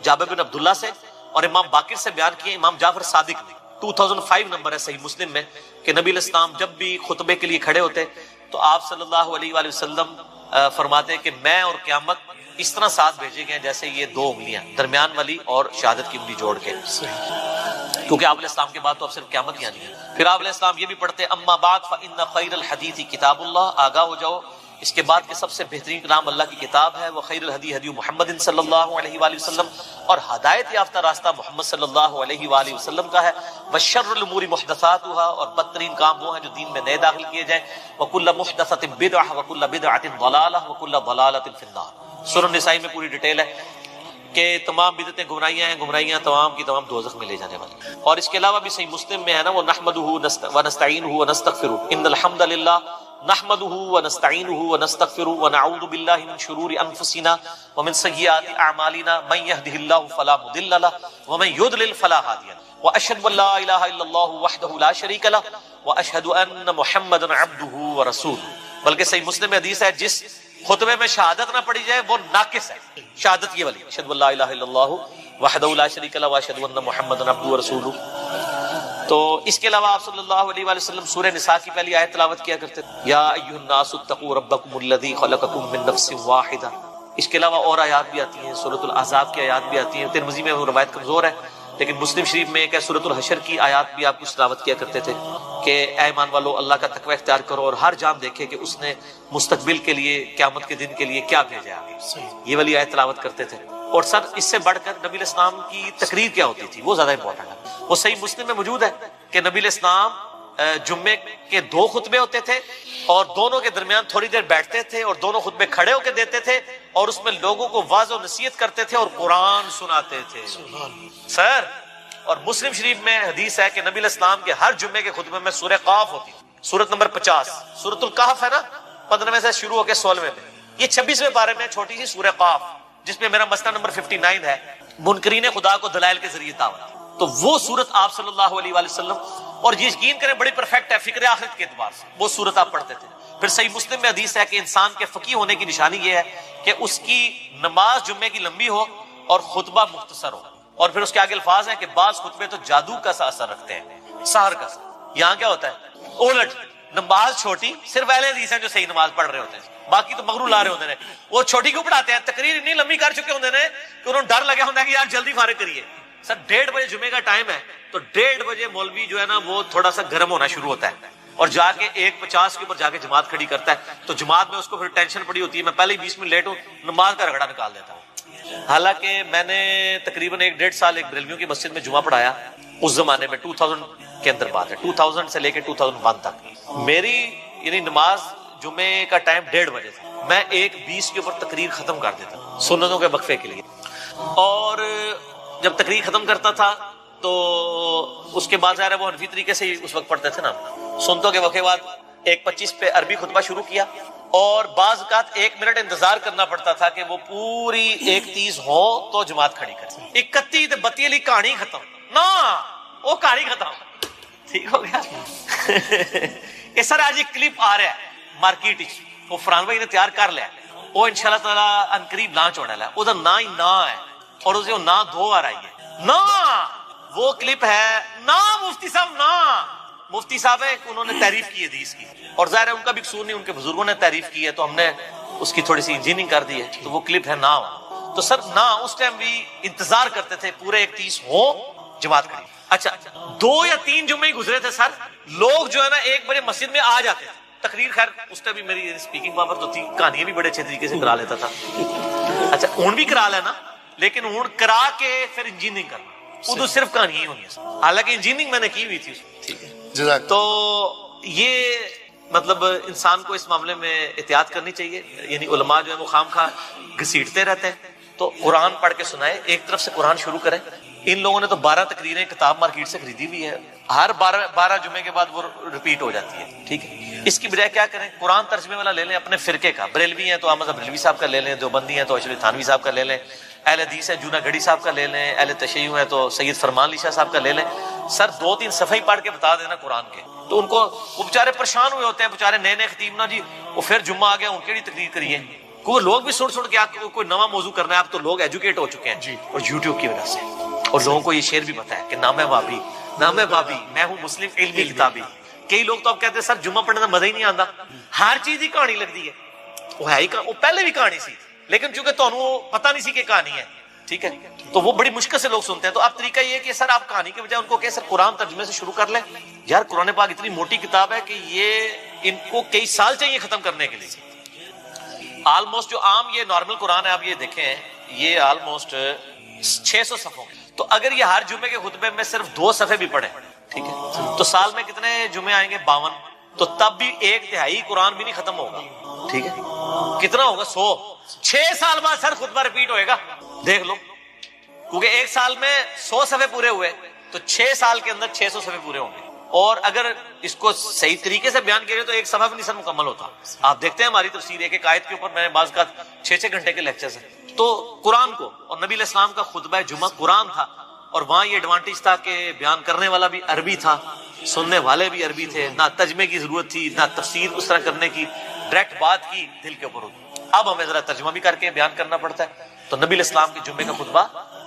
جابر بن عبداللہ سے، اور امام باقر سے بیان کیے امام جعفر صادق نے، 2005 نمبر ہے صحیح مسلم میں، کہ نبی علیہ السلام جب بھی خطبے کے لیے کھڑے ہوتے تو آپ صلی اللہ علیہ وآلہ وسلم فرماتے کہ میں اور قیامت اس طرح ساتھ بھیجے گئے جیسے یہ دو انگلیاں، درمیان والی اور شہادت کی انگلی جوڑ کے، کیونکہ آپ علیہ السلام کے بعد تو اب صرف قیامت ہی آنی ہے۔ پھر آپ علیہ السلام یہ بھی پڑھتے اما بعد فإن خیر الحدیث کتاب اللہ، آگاہ ہو جاؤ اس کے بعد کہ سب سے بہترین کلام اللہ کی کتاب ہے، وخیر الہدی ہدی محمد صلی اللہ علیہ وآلہ وسلم، اور ہدایت یافتہ راستہ محمد صلی اللہ علیہ وآلہ وسلم کا ہے، وشر الامور محدثاتها، اور بدترین کام وہ ہیں جو دین میں نئے داخل کیے جائیں، وکل محدثۃ بدعہ وکل بدعۃ ضلالہ وکل ضلالۃ فی النار۔ سورۃ نساء میں پوری ڈیٹیل ہے کہ تمام بدعتیں گمراہیاں ہیں، گمراہیاں تمام کی تمام دوزخ میں لے جانے والی۔ اور اس کے علاوہ بھی صحیح مسلم میں ہے نا، وہ نحمدہ ونستعینہ ونستغفرہ ان الحمد للہ نحمده ونستعینه ونستغفره ونعوذ باللہ من شرور انفسنا ومن سیئات اعمالنا من يهده الله فلا مضل له ومن يضلل فلا هادی له واشهد ان لا الہ الا اللہ وحدہ لا شریک له واشهد ان محمدا عبدہ ورسولہ۔ بلکہ صحیح مسلم میں حدیث ہے جس خطبے میں شہادت نہ پڑھی جائے وہ ناقص ہے، شہادت یہ والی، اشهد ان لا الہ الا اللہ وحدہ لا شریک له واشهد ان محمدا عبدہ ورسولہ۔ تو اس کے علاوہ آپ صلی اللہ علیہ وآلہ وسلم سورہ نساء کی پہلی آیت تلاوت کیا کرتے تھے، یا ایھا الناس اتقوا ربکم الذی خلقکم من نفس واحدہ۔ اس کے علاوہ اور آیات بھی آتی ہیں، سورۃ الاحزاب کی آیات بھی آتی ہیں، ترمذی میں وہ روایت کمزور ہے لیکن مسلم شریف میں ایک ہے سورۃ الحشر کی آیات بھی آپ کو تلاوت کیا کرتے تھے کہ اے ایمان والو اللہ کا تقوی اختیار کرو اور ہر جان دیکھے کہ اس نے مستقبل کے لیے، قیامت کے دن کے لیے کیا بھیجا ہے، یہ والی آیت تلاوت کرتے تھے۔ اور سر اس سے بڑھ کر نبی علیہ السلام کی تقریر کیا ہوتی تھی وہ زیادہ امپورٹنٹ ہے۔ وہ صحیح مسلم میں موجود ہے کہ نبی علیہ السلام جمعے کے 2 خطبے ہوتے تھے اور دونوں کے درمیان تھوڑی دیر بیٹھتے تھے اور دونوں خطبے کھڑے ہو کے دیتے تھے اور اس میں لوگوں کو واعظ و نصیحت کرتے تھے اور قرآن سناتے تھے سر. اور مسلم شریف میں حدیث ہے کہ نبی علیہ السلام کے ہر جمعے کے خطبے میں سورہ قاف ہوتی تھی. سورت نمبر 50 سورۃ الکہف ہے نا، 15ویں سے شروع ہو کے 16ویں میں. یہ 26ویں پارے میں چھوٹی سی سورہ قاف جس میں میرا مسئلہ نمبر 59 ہے، منکرین خدا کو دلائل کے ذریعے دعوت. تو وہ سورت آپ صلی اللہ علیہ وآلہ وسلم، اور یہ یقین کریں بڑی پرفیکٹ ہے فکر آخرت کے اعتبار سے، وہ سورت آپ پڑھتے تھے. پھر صحیح مسلم میں حدیث ہے کہ انسان کے فقیہ ہونے کی نشانی یہ ہے کہ اس کی نماز جمعے کی لمبی ہو اور خطبہ مختصر ہو. اور پھر اس کے آگے الفاظ ہیں کہ بعض خطبے تو جادو کا سا اثر رکھتے ہیں، سحر کا سا. یہاں کیا ہوتا ہے الٹ، نماز چھوٹی، صرف اہل حدیث ہیں جو صحیح نماز پڑھ رہے ہوتے ہیں، باقی تو مغرور لا رہے ہوتے ہیں. وہ چھوٹی کیوں پڑھاتے ہیں؟ تقریر اتنی لمبی کر چکے ہوتے ہیں کہ انہوں نے ڈر لگا ہوتا ہے کہ یار جلدی فارغ کریے. سر 1:30 بجے جمعے کا ٹائم ہے تو 1:30 بجے مولوی جو ہے نا وہ تھوڑا سا گرم ہونا شروع ہوتا ہے اور جا کے 1:50 کے اوپر جا کے جماعت کھڑی کرتا ہے. تو جماعت میں اس کو پھر ٹینشن پڑی ہوتی ہے، میں پہلے ہی 20 منٹ لیٹ ہوں، نماز کا رگڑا نکال دیتا ہوں. حالانکہ میں نے تقریباً 1.5 سال ایک بریلویوں کی مسجد میں جمعہ پڑھایا اس زمانے میں، 2000 کے اندر بات ہے، 2000 سے لے کے 2001 تک. میری یعنی نماز جمعے کا ٹائم 1:30 بجے تھا، میں 1:20 کے اوپر تقریر ختم کر دیتا سنتوں کے وقفے کے لیے. اور جب تقریر ختم کرتا تھا تو اس کے بعد ظاہر ہے وہ حنفی طریقے سے اس وقت پڑھتے تھے نا، سنتوں کے وقفے بعد 1:25 پہ عربی خطبہ شروع کیا اور بعض اوقات 1 منٹ انتظار کرنا پڑتا تھا کہ وہ پوری 1:30 ہو تو جماعت کھڑی کرے. 31 32 والی کہانی ختم نہ، وہ کہانی ختم، ٹھیک ہو گیا. اس سر آج ایک کلپ آ رہا ہے مارکیٹ، وہ فرحان بھائی نے تیار کر لیا، وہ انشاءاللہ تعالی ان قریب لانچ ہونے والا ہے. وہ نہ ہی نہ ہے اور اسے نہ 2 بار آئی ہے نہ. وہ کلپ ہے نہ مفتی صاحب، نہ مفتی صاحب ہے، انہوں نے تعریف کی حدیث کی اور ظاہر ہے ان کا بھی قصور نہیں، ان کے بزرگوں نے تعریف کی ہے تو ہم نے اس کی تھوڑی سی انجینئرنگ کر دی ہے. تو وہ کلپ ہے نہ. تو سر نہ اس ٹائم بھی انتظار کرتے تھے پورے 1:30 ہو جماعت کھڑی. اچھا 2 یا 3 جمعے ہی گزرے تھے سر، لوگ جو ہے نا 1 بجے مسجد میں آ جاتے تھے. تقریر خیر اس ٹائم بھی میری اسپیکنگ پاور تو تھی، کہانیاں بھی بڑے اچھے طریقے سے کرا لیتا تھا. اچھا اون بھی کرا لینا، لیکن اون کرا کے پھر انجینئرنگ کرنا، اردو صرف کہانیاں ہی ہونی ہے. حالانکہ انجینئرنگ میں نے کی ہوئی تھی. ٹھیک ہے، تو یہ مطلب انسان کو اس معاملے میں احتیاط کرنی چاہیے. یعنی علماء جو ہے وہ خام خواہ گھسیٹتے رہتے ہیں، تو قرآن پڑھ کے سنائے، ایک طرف سے قرآن شروع کریں. ان لوگوں نے تو 12 تقریریں کتاب مارکیٹ سے خریدی ہوئی ہے، ہر 12 جمعے کے بعد وہ ریپیٹ ہو جاتی ہے. ٹھیک ہے، اس کی بجائے کیا کریں، قرآن ترجمے والا لے لیں اپنے فرقے کا. بریلوی ہیں تو احمد بریلوی صاحب کا لے لیں، دیوبندی ہیں تو اشرف تھانوی صاحب کا لے لیں، اہل حدیث ہے جونا گڑھی صاحب کا لے لیں، اہل تشیع ہے تو سید فرمان علی شاہ صاحب کا لے لیں. سر 2-3 صفحے ہی پڑھ کے بتا دینا قرآن کے، تو ان کو وہ بےچارے پریشان ہوئے ہوتے ہیں، بےچارے نئے خطیب نا جی، وہ پھر جمعہ آ گیا ان کی تقریر کریے. کوئی لوگ بھی سن کے آپ کو کوئی نواں موضوع کرنا ہے. اب تو لوگ ایجوکیٹ ہو چکے ہیں اور یوٹیوب کی وجہ سے، اور لوگوں کو یہ شعر بھی پتا ہے کہ نام ہے بابی، نام ہے بابی، میں ہوں مسلم علمی کتابی. کئی لوگ تو اب کہتے ہیں سر جمعہ پڑھنے کا مزہ ہی نہیں آتا، ہر چیز ہی کہانی لگتی ہے. وہ ہے ہی وہ پہلے بھی کہانی سی، لیکن چونکہ تمہیں پتہ نہیں سی کہ کہانی ہے. ٹھیک ہے، تو وہ بڑی مشکل سے لوگ سنتے ہیں. تو اب طریقہ یہ ہے کہ سر آپ کہانی کے بجائے ان کو کہ سر قرآن ترجمے سے شروع کر لیں. یار قرآن پاک اتنی موٹی کتاب ہے کہ یہ ان کو کئی سال چاہیے ختم کرنے کے لیے. آلموسٹ جو عام یہ نارمل قرآن ہے آپ یہ دیکھیں، یہ آلموسٹ 600 صفحوں. تو اگر یہ ہر جمعے کے خطبے میں صرف 2 صفحے بھی پڑھیں، ٹھیک ہے، تو سال میں کتنے جمعے آئیں گے؟ 52. تو تب بھی 1/3 قرآن بھی نہیں ختم ہوگا. ٹھیک ہے، کتنا ہوگا؟ 100. 6 سال بعد سر خطبہ ریپیٹ ہوئے گا، دیکھ لو. کیونکہ 1 سال میں 100 صفحے پورے ہوئے تو 6 سال کے اندر 600 صفحے پورے ہوں گے. اور اگر اس کو صحیح طریقے سے بیان کیے تو 1 صفحہ بھی نہیں سر مکمل ہوتا. آپ دیکھتے ہیں ہماری تفسیر ایک آیت کے اوپر میں نے بعض کا 6 گھنٹے کے لیکچرز ہیں. تو قرآن کو، اور نبی علیہ السلام کا خطبہ جمعہ قرآن تھا، اور وہاں یہ ایڈوانٹیج تھا کہ بیان کرنے والا بھی عربی تھا، سننے والے بھی عربی تھے، نہ ترجمے کی ضرورت تھی نہ تفسیر اس طرح کرنے کی، ڈائریکٹ بات کی دل کے اوپر ہوتی. اب ہمیں ذرا ترجمہ بھی کر کے بیان کرنا پڑتا ہے. تو نبی علیہ السلام کے جمعے کا خطبہ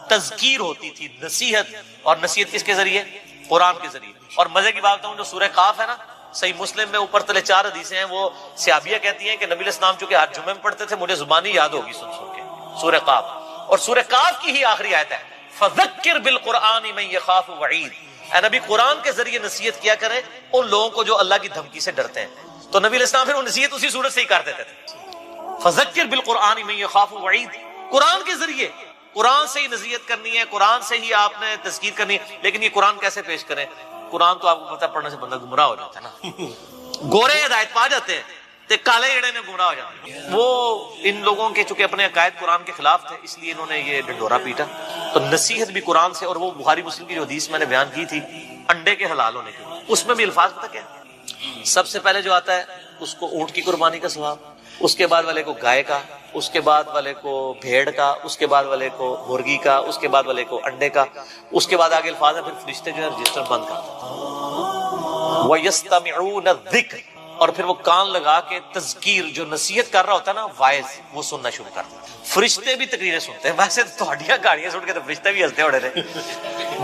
تذکیر ہوتی تھی، نصیحت، اور نصیحت کس کے ذریعے؟ قرآن کے ذریعے. اور مزے کی بات ہوں، جو سورہ قاف ہے نا، صحیح مسلم میں اوپر تلے 4 حدیثیں ہیں، وہ صحابیہ کہتی ہیں کہ نبی علیہ السلام چونکہ ہر جمعے میں پڑھتے تھے، مجھے زبانی یاد ہوگی سن کے سورہ قاف. اور سورہ قاف کی ہی آخری آیت ہے فذکر بالقرآن من یخاف وعید. اے نبی قرآن کے ذریعے نصیحت کیا کریں ان لوگوں کو جو اللہ کی دھمکی سے ڈرتے ہیں. تو نبی علیہ السلام پھر وہ نصیحت اسی صورت سے ہی کر دیتے تھے، فذکر بالقرآن من یخاف وعید. قرآن کے ذریعے، قرآن سے ہی نصیحت کرنی ہے، قرآن سے ہی آپ نے تذکیر کرنی ہے. لیکن یہ قرآن کیسے پیش کریں؟ قرآن تو آپ کو پتہ پڑھنے سے بندہ گمراہ ہو جاتا ہے نا. گورے ہدایت پا جاتے ہیں تے کالے جڑے نے گمراہ ہو جاتے ہیں. وہ ان لوگوں کے چونکہ اپنے عقائد قرآن کے خلاف تھے اس لیے انہوں نے یہ ڈنڈورا پیٹا. تو نصیحت بھی قرآن سے. اور وہ بخاری مسلم کی جو حدیث میں نے بیان کی تھی انڈے کے حلال ہونے کے, اس میں بھی الفاظ پتہ کیا سب سے پہلے جو آتا ہے اس کو اونٹ کی قربانی کا ثواب, اس کے بعد والے کو گائے کا, اس کے بعد والے کو بھیڑ کا, اس کے بعد والے کو مرغی کا, اس کے بعد والے کو انڈے کا, اس کے بعد آگے الفاظ ہے پھر فرشتے جو ہے رجسٹر بند کر دیتے ہیں. وَيَسْتَمِعُونَ الذِّكْرَ, اور پھر وہ کان لگا کے تذکیر جو نصیحت کر رہا ہوتا ہے نا وائز, وہ سننا شروع کر دیتے ہیں. فرشتے بھی تقریریں سنتے ہیں. ویسے تو تھوڑیاں گاڑیاں سن کے تو فرشتے بھی ہنستے ہوڑے تھے,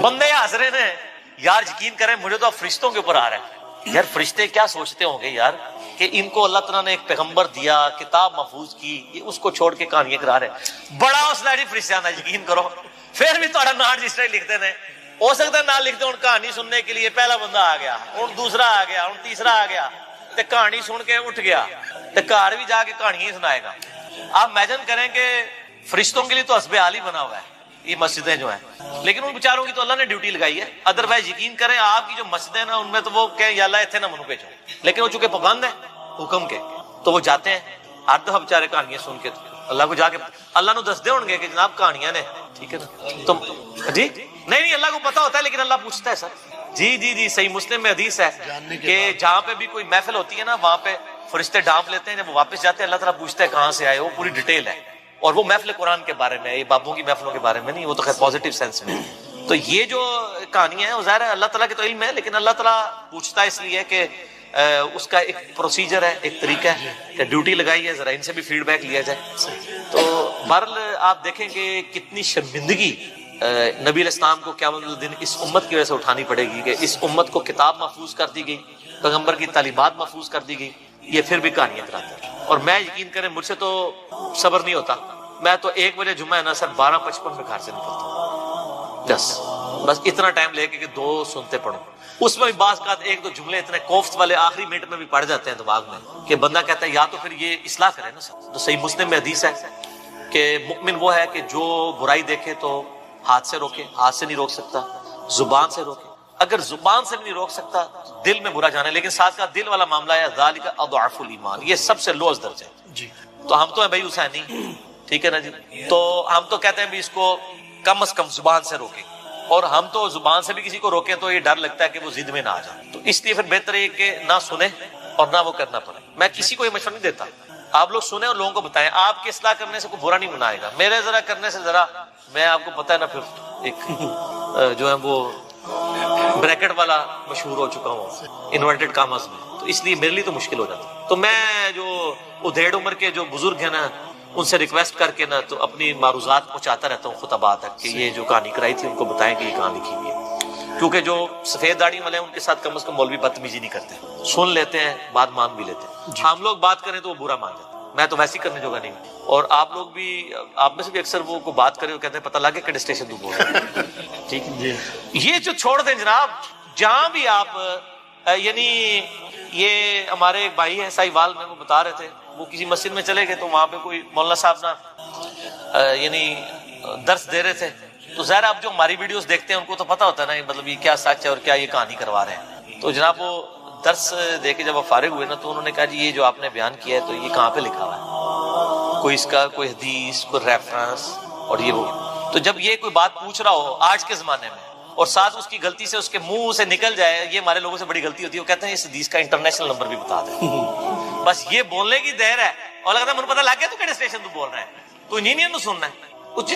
بندے ہنس رہے ہیں. یار یقین کریں مجھے تو اب فرشتوں کے اوپر آ رہا ہے. یار فرشتے کیا سوچتے ہوں گے یار کہ ان کو اللہ تعالیٰ نے ایک پیغمبر دیا, کتاب محفوظ کی, یہ اس کو چھوڑ کے کہانیاں کرا رہے ہیں. بڑا حوصلہ ہے فرشتیاں دا, یقین کرو. پھر بھی تھوڑا نام رجسٹر لکھتے ہیں, ہو سکتا ہے نہ لکھتے ہوں کہانی سننے کے لیے پہلا بندہ آ گیا, ہوں دوسرا آ گیا, ہوں تیسرا آ گیا, تے کہانی سن کے اٹھ گیا, تے گھر بھی جا کے کہانیاں ہی سنائے گا. آپ امیجن کریں کہ فرشتوں کے لیے تو حسب حال ہی بنا ہوا ہے یہ مسجدیں جو ہیں, لیکن ان بیچاروں کی تو اللہ نے ڈیوٹی لگائی ہے. ادروائز یقین کریں آپ کی جو مسجدیں نا ان میں تو وہ کہیں یا اللہ اتنے نہ منو بھیجو, لیکن وہ چونکہ پابند ہیں حکم کے تو وہ جاتے ہیں ہر دفعہ بیچارے کہانیاں سن کے اللہ کو جا کے اللہ نو دس دے ہوں گے کہ جناب کہانیاں نے, ٹھیک ہے نا تم جی نہیں اللہ کو پتا ہوتا ہے لیکن اللہ پوچھتا ہے سر. جی جی جی صحیح مسلم میں حدیث ہے کہ جہاں پہ بھی کوئی محفل ہوتی ہے نا وہاں پہ فرشتے ڈانپ لیتے ہیں, جب وہ واپس جاتے ہیں اللہ تعالیٰ پوچھتا ہے کہاں سے آئے, وہ پوری ڈیٹیل ہے. اور وہ محفل قرآن کے بارے میں, یہ بابوں کی محفلوں کے بارے میں نہیں, وہ تو خیر پازیٹیو سینس میں. تو یہ جو کہانیاں ہیں وہ ظاہر ہے اللہ تعالیٰ کے تو علم ہے, لیکن اللہ تعالیٰ پوچھتا ہے اس لیے کہ اس کا ایک پروسیجر ہے, ایک طریقہ ہے کہ ڈیوٹی لگائی ہے, ذرا ان سے بھی فیڈ بیک لیا جائے. تو بہرحال آپ دیکھیں کہ کتنی شرمندگی نبی علیہ السلام کو قیامت الدین اس امت کی وجہ سے اٹھانی پڑے گی کہ اس امت کو کتاب محفوظ کر دی گئی, پیغمبر کی تعلیمات محفوظ کر دی گئی, یہ پھر بھی کہانیاں کراتے ہیں. اور میں یقین کریں مجھ سے تو صبر نہیں ہوتا, میں تو 1 بجے جمعہ ہے نا سر 12:55 میں گھر سے نکلتا ہوں, بس اتنا ٹائم لے کے کہ 2 سنتے پڑھوں. اس میں بھی بعض کا 1-2 جملے اتنے کوفت والے آخری منٹ میں بھی پڑھ جاتے ہیں دماغ میں کہ بندہ کہتا ہے یا تو پھر یہ اصلاح کرے نا سر. تو صحیح مسلم میں حدیث ہے کہ مؤمن وہ ہے کہ جو برائی دیکھے تو ہاتھ سے روکے, ہاتھ سے نہیں روک سکتا, زبان سے روکے, اگر زبان سے بھی نہیں روک سکتا دل میں برا جانے, لیکن ساتھ کا دل والا معاملہ ہے ذالک اضعف الایمان, یہ سب سے لوز درجہ ہے جی. تو ہم تو ہیں بھائی حسینی, ٹھیک ہے نا جی, تو ہم تو کہتے ہیں بھی اس کو کم از کم زبان سے روکیں, اور ہم تو زبان سے بھی کسی کو روکیں تو یہ ڈر لگتا ہے کہ وہ ضد میں نہ آ جائے. تو اس لیے پھر بہتر ہے کہ نہ سنیں اور نہ وہ کرنا پڑے. میں کسی کو یہ مشورہ نہیں دیتا, آپ لوگ سنیں اور لوگوں کو بتائیں. آپ کے اصلاح کرنے سے کوئی برا نہیں منائے گا, میرے ذرا کرنے سے ذرا, میں آپ کو پتہ ہے نا پھر ایک جو ہے وہ بریکٹ والا مشہور ہو چکا ہوں انورٹڈ کاماز میں, تو اس لیے میرے لیے تو مشکل ہو جاتا. تو میں جو ادھیڑ عمر کے جو بزرگ ہیں نا ان سے ریکویسٹ کر کے نا تو اپنی معروضات پہنچاتا رہتا ہوں خطبات تک کہ یہ جو کہانی کرائی تھی ان کو بتائیں کہ یہ کہاں لکھی ہوئی ہے, کیونکہ جو سفید داڑھی والے ہیں ان کے ساتھ کم از کم مولوی بدتمیزی نہیں کرتے, سن لیتے ہیں بات مان بھی لیتے ہیں. ہم لوگ بات کریں تو وہ برا مان جاتے ہیں, میں تو ویسے ہی کرنے جوگا نہیں ہوں. اور آپ لوگ بھی, آپ میں سے بھی اکثر وہ کو بات کرے وہ کہتے ہیں پتہ لگے کہڑے اسٹیشن تو بول رہے ہیں, ٹھیک ہے. یہ جو چھوڑ دیں جناب, جہاں بھی آپ یعنی یہ ہمارے ایک بھائی ہیں ساہیوال میں, وہ بتا رہے تھے وہ کسی مسجد میں چلے گئے تو وہاں پہ کوئی مولانا صاحب نا یعنی درس دے رہے تھے. تو ظاہر آپ جو ہماری ویڈیوز دیکھتے ہیں ان کو تو پتہ ہوتا ہے نا مطلب یہ کیا سچ ہے اور کیا یہ کہانی کروا رہے ہیں. تو جناب وہ درس دے کے جب وہ فارغ ہوئے نا تو انہوں نے کہا جی یہ جو آپ نے بیان کیا ہے تو یہ کہاں پہ لکھا ہوا ہے, کوئی اس کا کوئی حدیث, کوئی ریفرنس, اور یہ وہ. تو جب یہ کوئی بات پوچھ رہا ہو آج کے زمانے میں اور ساتھ اس کی غلطی سے اس کے منہ سے نکل جائے, یہ ہمارے لوگوں سے بڑی غلطی ہوتی ہے, وہ کہتے ہیں اس حدیث کا انٹرنیشنل نمبر بھی بتا دیں. بس یہ بولنے کی دیر ہے, اور لگتا ہے مجھے پتہ لگ گیا تو کہڑے اسٹیشن تو بول رہا ہے, تو انجینئر تو سننا ہے,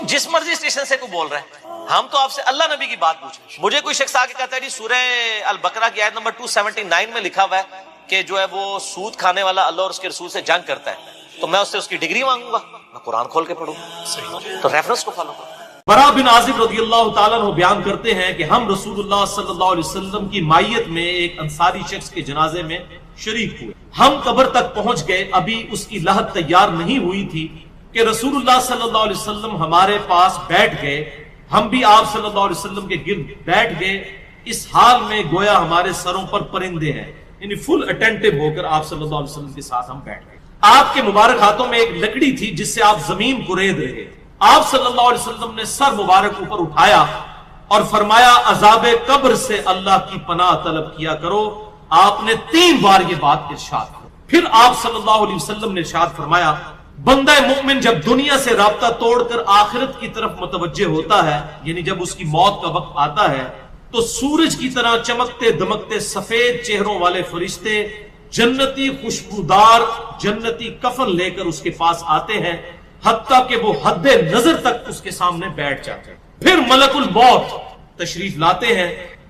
جس مرضی اسٹیشن سے کوئی بول رہا ہے. ہم تو آپ سے اللہ نبی کی بات پوچھیں. مجھے کوئی شخص آ کے کہتا ہے جی سورہ البقرہ کی آیت نمبر 279 میں لکھا ہوا ہے کہ جو ہے وہ سود کھانے والا اللہ اور اس کے رسول سے جنگ کرتا ہے, تو میں اس سے اس کی ڈگری مانگوں گا؟ میں قرآن کھول کے پڑھوں گا, تو ریفرنس کو فالو کروں. برا بن عازب رضی اللہ تعالیٰ عنہ بیان کرتے ہیں کہ ہم رسول اللہ صلی اللہ علیہ وسلم کی مائیت میں ایک انصاری شخص کے جنازے میں شریک ہوئے. ہم قبر تک پہنچ گئے, ابھی اس کی لحد تیار نہیں ہوئی تھی کہ رسول اللہ صلی اللہ علیہ وسلم ہمارے پاس بیٹھ گئے, ہم بھی آپ صلی اللہ علیہ وسلم کے گرد بیٹھ گئے, اس حال میں گویا ہمارے سروں پر پرندے ہیں, یعنی فل اٹینٹو ہو کر آپ صلی اللہ علیہ وسلم کے ساتھ ہم بیٹھ گئے. آپ کے مبارک ہاتھوں میں ایک لکڑی تھی جس سے آپ زمین کورید رہے. آپ صلی اللہ علیہ وسلم نے سر مبارک اوپر اٹھایا اور فرمایا عذاب قبر سے اللہ کی پناہ طلب کیا کرو. آپ نے 3 بار یہ بات ارشاد کی. پھر آپ صلی اللہ علیہ وسلم نے ارشاد فرمایا بندہ مومن جب دنیا سے رابطہ توڑ کر آخرت کی طرف متوجہ ہوتا ہے، یعنی جب اس کی موت کا وقت آتا ہے، تو سورج کی طرح چمکتے دمکتے سفید چہروں والے فرشتے جنتی خوشبودار جنتی کفن لے کر اس کے پاس آتے ہیں، حتیٰ کہ وہ حد نظر تک اس کے سامنے بیٹھ جاتے ہیں. پھر ملک الموت تشریف لاتے ہیں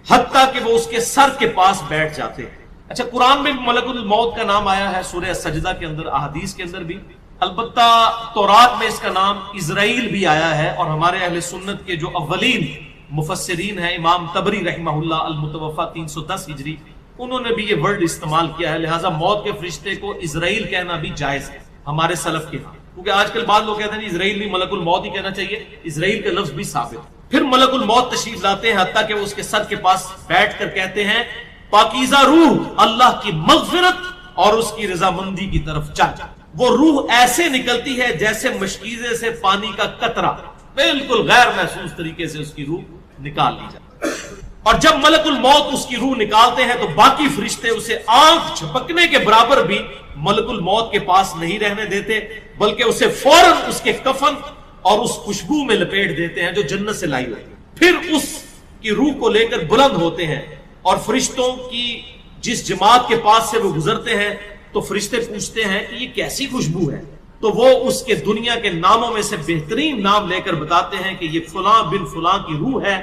حتیٰ کہ وہ اس کے سر کے پاس بیٹھ جاتے ہیں. اچھا، قرآن میں ملک الموت کا نام آیا ہے سورہ سجدہ کے اندر، احادیث کے اندر بھی. البتہ تورات میں اس کا نام اسرائیل بھی آیا ہے، اور ہمارے اہل سنت کے جو اولین مفسرین ہیں امام طبری رحمہ اللہ المتوفى 310 ہجری، انہوں نے بھی یہ ورڈ استعمال کیا ہے. لہٰذا موت کے فرشتے کو اسرائیل کہنا بھی جائز ہے ہمارے سلف کے ہاں، کیونکہ آج کل بعض لوگ کہتے ہیں اسرائیل نہیں ملک الموت ہی کہنا چاہیے. اسرائیل کا لفظ بھی ثابت ہے. پھر ملک الموت تشریف لاتے ہیں حتیٰ کہ وہ اس کے سر کے پاس بیٹھ کر کہتے ہیں پاکیزہ روح اللہ کی مغفرت اور اس کی رضامندی کی طرف چل. وہ روح ایسے نکلتی ہے جیسے مشکیزے سے پانی کا قطرہ، بالکل غیر محسوس طریقے سے اس کی روح نکال لی جاتی. اور جب ملک الموت اس کی روح نکالتے ہیں تو باقی فرشتے اسے آنکھ جھپکنے کے برابر بھی ملک الموت کے پاس نہیں رہنے دیتے، بلکہ اسے فوراً اس کے کفن اور اس خوشبو میں لپیٹ دیتے ہیں جو جنت سے لائی ہوتی ہے. پھر اس کی روح کو لے کر بلند ہوتے ہیں، اور فرشتوں کی جس جماعت کے پاس سے وہ گزرتے ہیں تو فرشتے پوچھتے ہیں کہ یہ کیسی خوشبو ہے، تو وہ اس کے دنیا کے ناموں میں سے بہترین نام لے کر بتاتے ہیں کہ یہ فلاں بن فلاں کی روح ہے،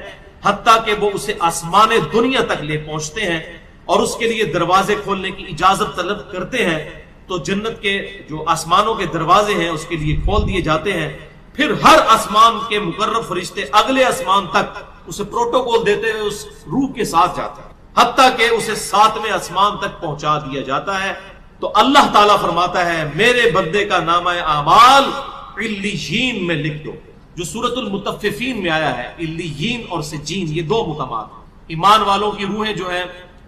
حتیٰ کہ وہ اسے آسمان دنیا تک لے پہنچتے ہیں اور اس کے لیے دروازے کھولنے کی اجازت طلب کرتے ہیں. تو جنت کے جو آسمانوں کے دروازے ہیں اس کے لیے کھول دیے جاتے ہیں. پھر ہر آسمان کے مقرب فرشتے اگلے آسمان تک اسے پروٹوکول دیتے ہوئے اس روح کے ساتھ جاتے ہیں، حتیٰ کہ اسے 7ویں آسمان تک پہنچا دیا جاتا ہے. تو اللہ تعالیٰ فرماتا ہے میرے بندے کا نامہ اعمال علیین میں لکھ دو، جو سورۃ المطففین میں آیا ہے. علیین اور سجین یہ 2 مقامات ہیں. ایمان والوں کی روحیں جو ہیں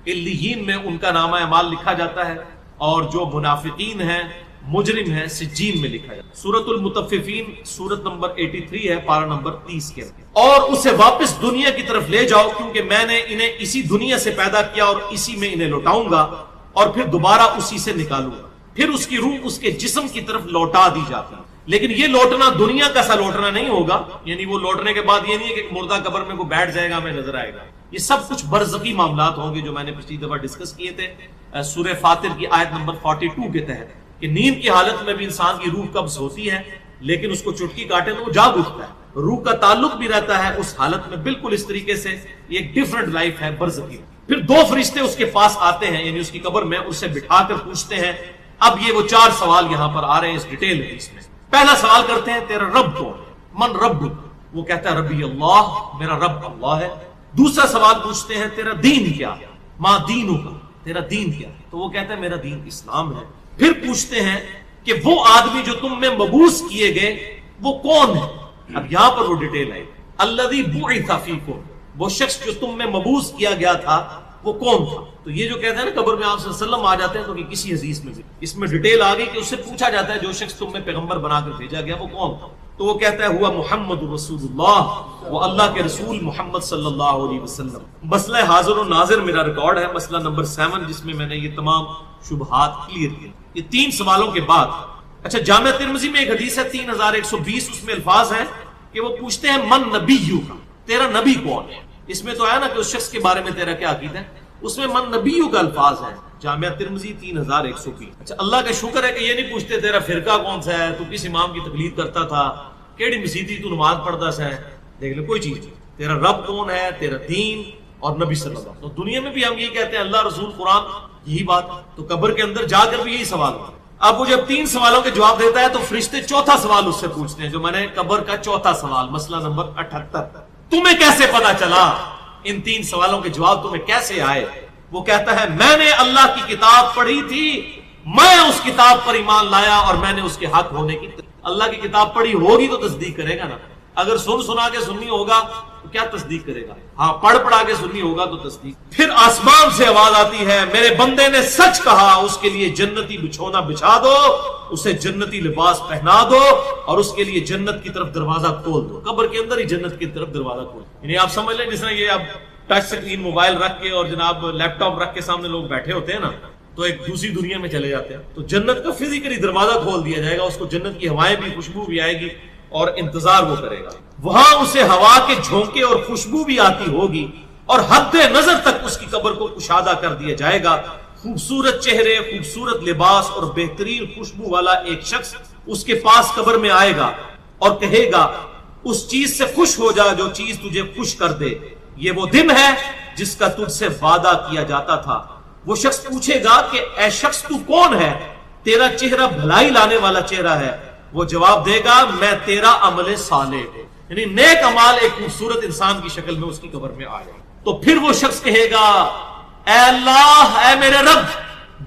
علیین میں ان کا نامہ اعمال لکھا جاتا ہے، اور جو منافقین ہیں مجرم ہیں سجین میں لکھا جاتا ہے. سورۃ المطففین سورت نمبر 83 ہے، پارہ نمبر 30 کے اندر. اور اسے واپس دنیا کی طرف لے جاؤ کیونکہ میں نے انہیں اسی دنیا سے پیدا کیا اور اسی میں انہیں لوٹاؤں گا اور پھر دوبارہ اسی سے نکالوں گا. پھر اس کی روح اس کے جسم کی طرف لوٹا دی جاتی ہے. لیکن یہ لوٹنا دنیا کا سا لوٹنا نہیں ہوگا، یعنی وہ لوٹنے کے بعد یہ نہیں ہے کہ مردہ قبر میں کوئی بیٹھ جائے گا ہمیں نظر آئے گا. یہ سب کچھ برزخی معاملات ہوں گے جو میں نے پچھلی دفعہ ڈسکس کیے تھے سورہ فاطر کی آیت نمبر 42 کے تحت، کہ نیند کی حالت میں بھی انسان کی روح قبض ہوتی ہے لیکن اس کو چٹکی کاٹے تو وہ جاگ اٹھتا ہے. روح کا تعلق بھی رہتا ہے اس حالت میں بالکل اس طریقے سے. یہ ایک ڈیفرنٹ لائف ہے برزخی. پھر 2 فرشتے اس کے پاس آتے ہیں یعنی اس کی قبر میں، اسے بٹھا کر پوچھتے ہیں. اب یہ وہ 4 سوال یہاں پر آ رہے ہیں اس ڈیٹیل میں. اس میں پہلا سوال کرتے ہیں تیرا رب کون؟ من رب؟ وہ کہتا ہے ربی اللہ، میرا رب اللہ ہے. دوسرا سوال پوچھتے ہیں تیرا دین کیا؟ ما دینوں کا، تیرا دین کیا؟ تو وہ کہتا ہے میرا دین اسلام ہے. پھر پوچھتے ہیں کہ وہ آدمی جو تم میں مبعوث کیے گئے وہ کون ہے؟ اب یہاں پر وہ ڈیٹیل ہے. الذی بعث فیکم، وہ شخص جو تم میں مبعوث کیا گیا تھا وہ کون تھا؟ تو یہ جو کہتے ہیں نا قبر میں آپ صلی اللہ علیہ وسلم آ جاتے ہیں، تو کہ کسی حدیث میں بھی اس میں ڈیٹیل آ گئی کہ اس سے پوچھا جاتا ہے جو شخص تم میں پیغمبر بنا کر بھیجا گیا وہ کون تھا؟ تو وہ کہتا ہے ہوا محمد رسول اللہ، وہ اللہ کے رسول محمد صلی اللہ علیہ وسلم. مسئلہ حاضر و ناظر میرا ریکارڈ ہے، مسئلہ نمبر 7، جس میں نے یہ تمام شبہات کلیئر کیے. یہ 3 سوالوں کے بعد اچھا جامع ترمذی میں ایک حدیث ہے 3120، اس میں الفاظ ہیں کہ وہ پوچھتے ہیں من نبیو کا، تیرا نبی کون ہے؟ اس میں تو آیا نا کہ اس شخص کے بارے میں تیرا کیا عقیدہ ہے، اس میں من نبیو کا الفاظ ہے. جامعہ ترمذی 3120. اچھا اللہ کا شکر ہے کہ یہ نہیں پوچھتے تیرا فرقہ کون سا ہے، تو کس امام کی تقلید کرتا تھا، کیڑی مسیدی تو نماز پڑھتا سا ہے. دیکھ لو کوئی چیز نہیں. تیرا رب کون ہے، تیرا دین اور نبی صلی اللہ علیہ وسلم. تو دنیا میں بھی ہم یہ کہتے ہیں اللہ رسول قرآن، یہی بات. تو قبر کے اندر جا کر بھی یہی سوال ہوتا ہے. اب وہ جب 3 سوالوں کے جواب دیتا ہے تو فرشتے 4تھا سوال اس سے پوچھتے ہیں، جو میں نے قبر کا 4تھا سوال، مسئلہ نمبر 78، تمہیں کیسے پتا چلا، ان 3 سوالوں کے جواب تمہیں کیسے آئے؟ وہ کہتا ہے میں نے اللہ کی کتاب پڑھی تھی، میں اس کتاب پر ایمان لایا اور میں نے اس کے حق ہونے کی. اللہ کی کتاب پڑھی ہوگی تو تصدیق کرے گا نا. اگر سن سنا کے سنی ہوگا تو کیا تصدیق کرے گا؟ ہاں پڑھ پڑھا کے سنی ہوگا تو تصدیق. پھر آسمان سے آواز آتی ہے میرے بندے نے سچ کہا، اس کے لیے جنتی بچھونا بچھا دو، اسے جنتی لباس پہنا دو اور اس کے لیے جنت کی طرف دروازہ کھول دو. قبر کے اندر ہی جنت کی طرف دروازہ کھول دو. یعنی آپ سمجھ لیں جس طرح یہ اب ٹچ سکرین موبائل رکھ کے اور جناب لیپ ٹاپ رکھ کے سامنے لوگ بیٹھے ہوتے ہیں نا، تو ایک دوسری دنیا میں چلے جاتے ہیں. تو جنت کا فزیکلی دروازہ کھول دیا جائے گا، اس کو جنت کی ہوائیں بھی، خوشبو بھی آئے گی اور انتظار وہ کرے گا. وہاں اسے ہوا کے جھونکے اور خوشبو بھی آتی ہوگی اور حد نظر تک اس کی قبر کو کشادہ کر دیا جائے گا. خوبصورت چہرے، خوبصورت لباس اور بہترین خوشبو والا ایک شخص اس کے پاس قبر میں آئے گا اور کہے گا اس چیز سے خوش ہو جا جو چیز تجھے خوش کر دے، یہ وہ دن ہے جس کا تجھ سے وعدہ کیا جاتا تھا. وہ شخص پوچھے گا کہ اے شخص تو کون ہے؟ تیرا چہرہ بھلائی لانے والا چہرہ ہے. وہ جواب دے گا میں تیرا عمل صالح ہوں، یعنی نیک اعمال ایک خوبصورت انسان کی شکل میں اس کی قبر میں آ جائے. تو پھر وہ شخص کہے گا اے اللہ، اے میرے رب،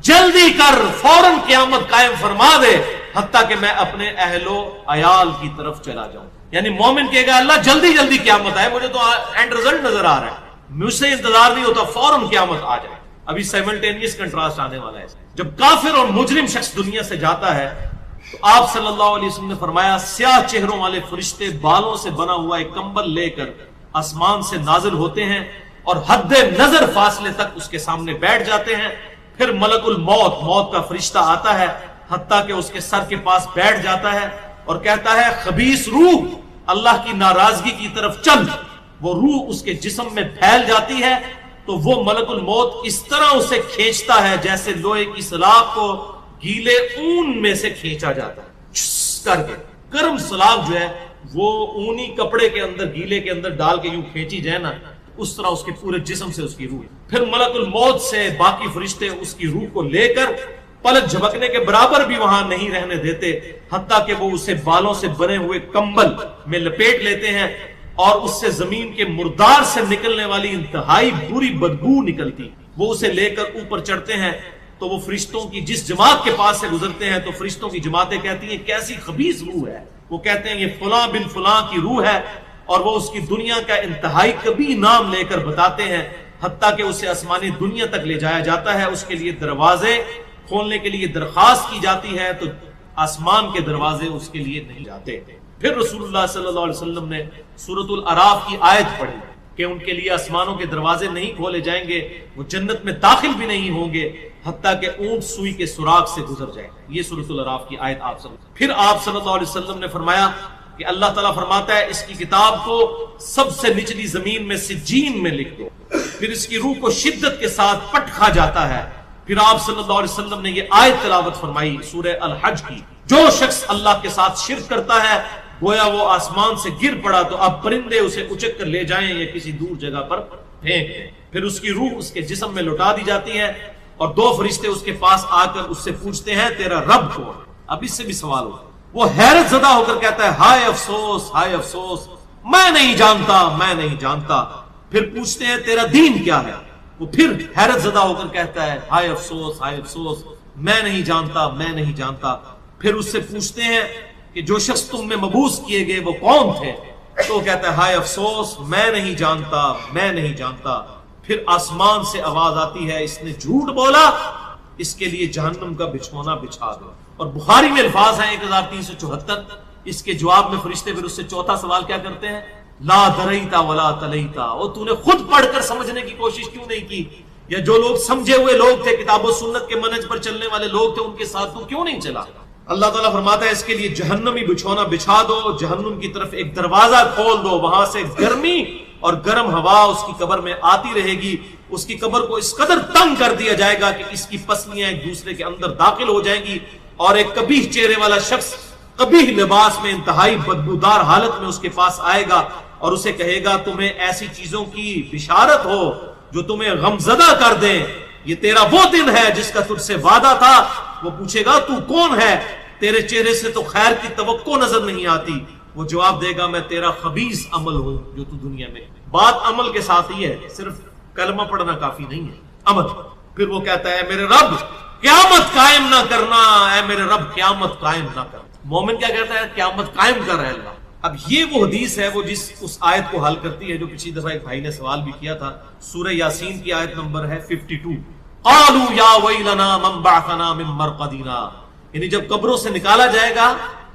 جلدی کر، فوراً قیامت قائم فرما دے حتیٰ کہ میں اپنے اہل و عیال کی طرف چلا جاؤں. یعنی مومن کہے گا اللہ جلدی جلدی قیامت آئے، مجھے تو اینڈ رزلٹ نظر آ رہا ہے، مجھ سے انتظار نہیں ہوتا، فوراً قیامت آ جائے. ابھی سائملٹینیس کنٹراسٹ آنے والا ہے. جب کافر اور مجرم شخص دنیا سے جاتا ہے تو آپ صلی اللہ علیہ وسلم نے فرمایا سیاہ چہروں والے فرشتے بالوں سے بنا ہوا ایک کمبل لے کر آسمان سے نازل ہوتے ہیں اور حد نظر فاصلے تک اس کے سامنے بیٹھ جاتے ہیں. پھر ملک الموت، موت کا فرشتہ آتا ہے حتیٰ کہ اس کے سر کے پاس بیٹھ جاتا ہے اور کہتا ہے خبیث روح اللہ کی ناراضگی کی طرف چل. وہ روح اس کے جسم میں پھیل جاتی ہے تو وہ ملک الموت اس طرح اسے کھینچتا ہے جیسے لوہے کی سلاخ کو گیلے اون میں سے کھینچا جاتا ہے. کر کے گرم سلاخ جو ہے وہ اونی کپڑے کے اندر، گیلے کے اندر ڈال کے یوں کھینچی جائے نا، اس طرح اس کے پورے جسم سے اس کی روح. پھر ملک الموت سے باقی فرشتے اس کی روح کو لے کر پلک جھپکنے کے برابر بھی وہاں نہیں رہنے دیتے حتیٰ کہ وہ اسے بالوں سے بنے ہوئے کمبل میں لپیٹ لیتے ہیں اور اس سے زمین کے مردار سے نکلنے والی انتہائی بری بدبو نکلتی. وہ اسے لے کر اوپر چڑھتے ہیں تو وہ فرشتوں کی جس جماعت کے پاس سے گزرتے ہیں تو فرشتوں کی جماعتیں کہتی ہیں کیسی خبیث روح ہے. وہ کہتے ہیں یہ فلاں بن فلاں کی روح ہے اور وہ اس کی دنیا کا انتہائی کبھی نام لے کر بتاتے ہیں حتیٰ کہ اسے آسمانی دنیا تک لے جایا جاتا ہے. اس کے لیے دروازے کھولنے کے لیے درخواست کی جاتی ہے تو آسمان کے دروازے اس کے لیے نہیں جاتے. پھر رسول اللہ صلی اللہ علیہ وسلم نے سورۃ الاعراف کی آیت پڑھی کہ ان کے لیے آسمانوں کے دروازے نہیں کھولے جائیں گے، وہ جنت میں داخل بھی نہیں ہوں گے حتیٰ کہ اونٹ سوئی کے سوراخ سے گزر جائیں. یہ سورۃ الاعراف کی آیت آپ پھر آپ صلی اللہ علیہ وسلم نے فرمایا کہ اللہ تعالیٰ فرماتا ہے اس کی کتاب کو سب سے نچلی زمین میں سجین میں لکھ دو. پھر اس کی روح کو شدت کے ساتھ پٹ کھا جاتا ہے. پھر آپ صلی اللہ علیہ وسلم نے یہ آیت تلاوت فرمائی سورہ الحج کی، جو شخص اللہ کے ساتھ شرک کرتا ہے گویا وہ آسمان سے گر پڑا تو اب پرندے اسے اچک کر لے جائیں یا کسی دور جگہ پر پھینک دیں. پھر اس کی روح اس کے جسم میں لوٹا دی جاتی ہے اور دو فرشتے اس کے پاس آ کر اس سے پوچھتے ہیں تیرا رب کون؟ اب اس سے بھی سوال ہو. وہ حیرت زدہ ہو کر کہتا ہے ہائے افسوس، ہائے افسوس، میں نہیں جانتا، میں نہیں جانتا. پھر پوچھتے ہیں تیرا دین کیا ہے؟ وہ پھر حیرت زدہ ہو کر کہتا ہے ہائے افسوس، ہائے افسوس، میں نہیں جانتا، میں نہیں جانتا. پھر اس سے پوچھتے ہیں کہ جو شخص تم میں مبعوث کیے گئے وہ کون تھے؟ تو کہتا ہے ہائے افسوس، میں نہیں جانتا، میں نہیں جانتا. پھر آسمان سے آواز آتی ہے اس نے جھوٹ بولا، اس کے لیے جہنم کا بچھونا بچھا دو. اور بخاری میں الفاظ ہیں 1374. اس کے جواب میں فرشتے پھر اس سے چوتھا سوال کیا کرتے ہیں؟ لا دریتا ولا تلیتا، اور تو نے خود پڑھ کر سمجھنے کی کوشش کیوں نہیں کی؟ یا جو لوگ سمجھے ہوئے لوگ تھے، کتاب و سنت کے منہج پر چلنے والے لوگ تھے، ان کے ساتھ تو کیوں نہیں چلا؟ اللہ تعالیٰ فرماتا ہے اس کے لیے جہنمی بچھونا بچھا دو، جہنم کی طرف ایک دروازہ کھول دو، وہاں سے گرمی اور گرم ہوا اس کی قبر میں آتی رہے گی. اس کی قبر کو اس قدر تنگ کر دیا جائے گا کہ اس کی پسلیاں ایک دوسرے کے اندر داخل ہو جائیں گی اور ایک قبیح چہرے والا شخص قبیح لباس میں انتہائی بدبودار حالت میں اس کے پاس آئے گا اور اسے کہے گا تمہیں ایسی چیزوں کی بشارت ہو جو تمہیں غمزدہ کر دیں، یہ تیرا وہ دن ہے جس کا تجھ سے وعدہ تھا. وہ پوچھے گا تو کون ہے؟ تیرے چہرے سے تو خیر کی توقع نظر نہیں آتی. وہ جواب دے گا میں تیرا خبیث عمل ہوں جو تو دنیا میں. بات عمل کے ساتھ ہی ہے، صرف کلمہ پڑھنا کافی نہیں ہے، عمل. پھر وہ کہتا ہے میرے رب قیامت قائم نہ کرنا، اے میرے رب قیامت قائم نہ کر. مومن کیا کہتا ہے؟ قیامت قائم کر رہے اللہ. اب یہ وہ حدیث ہے وہ جس اس آیت کو حل کرتی ہے جو پچھلی دفعہ ایک بھائی نے سوال بھی کیا تھا. سورہ یاسین کی آیت نمبر ہے 52. قالوا یا ویلنا من بعثنا من مرقدنا، یعنی جب قبروں سے نکالا جائے گا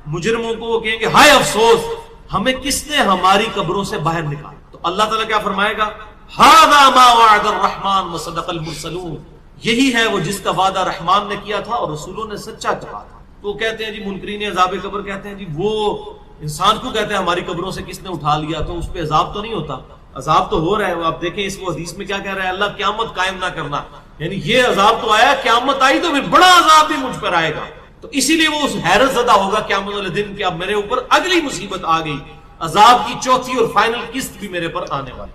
مجرموں کو، وہ کہیں گے ہائے افسوس ہمیں کس نے ہماری قبروں سے باہر نکالا. تو اللہ تعالیٰ کیا فرمائے گا؟ ھذا ما وعد الرحمن وصدق المرسلون، یہی ہے وہ جس کا وعدہ رحمان نے کیا تھا اور رسولوں نے سچا کہا تھا. تو کہتے ہیں جی منکرین عذاب قبر کہتے ہیں جی وہ انسان کو کہتے ہیں ہماری قبروں سے کس نے اٹھا لیا تو اس پہ عذاب تو نہیں ہوتا. عذاب تو ہو رہا ہے. آپ دیکھیں اس کو حدیث میں کیا کہہ رہا ہے، اللہ قیامت قائم نہ کرنا، یعنی یہ عذاب تو آیا، قیامت آئی تو پھر بڑا عذاب بھی مجھ پر آئے گا. تو اسی لیے وہ اس حیرت زدہ ہوگا قیامت والے دن کہ اب میرے اوپر اگلی مصیبت آ گئی، عذاب کی چوتھی اور فائنل قسط بھی میرے پر آنے والی.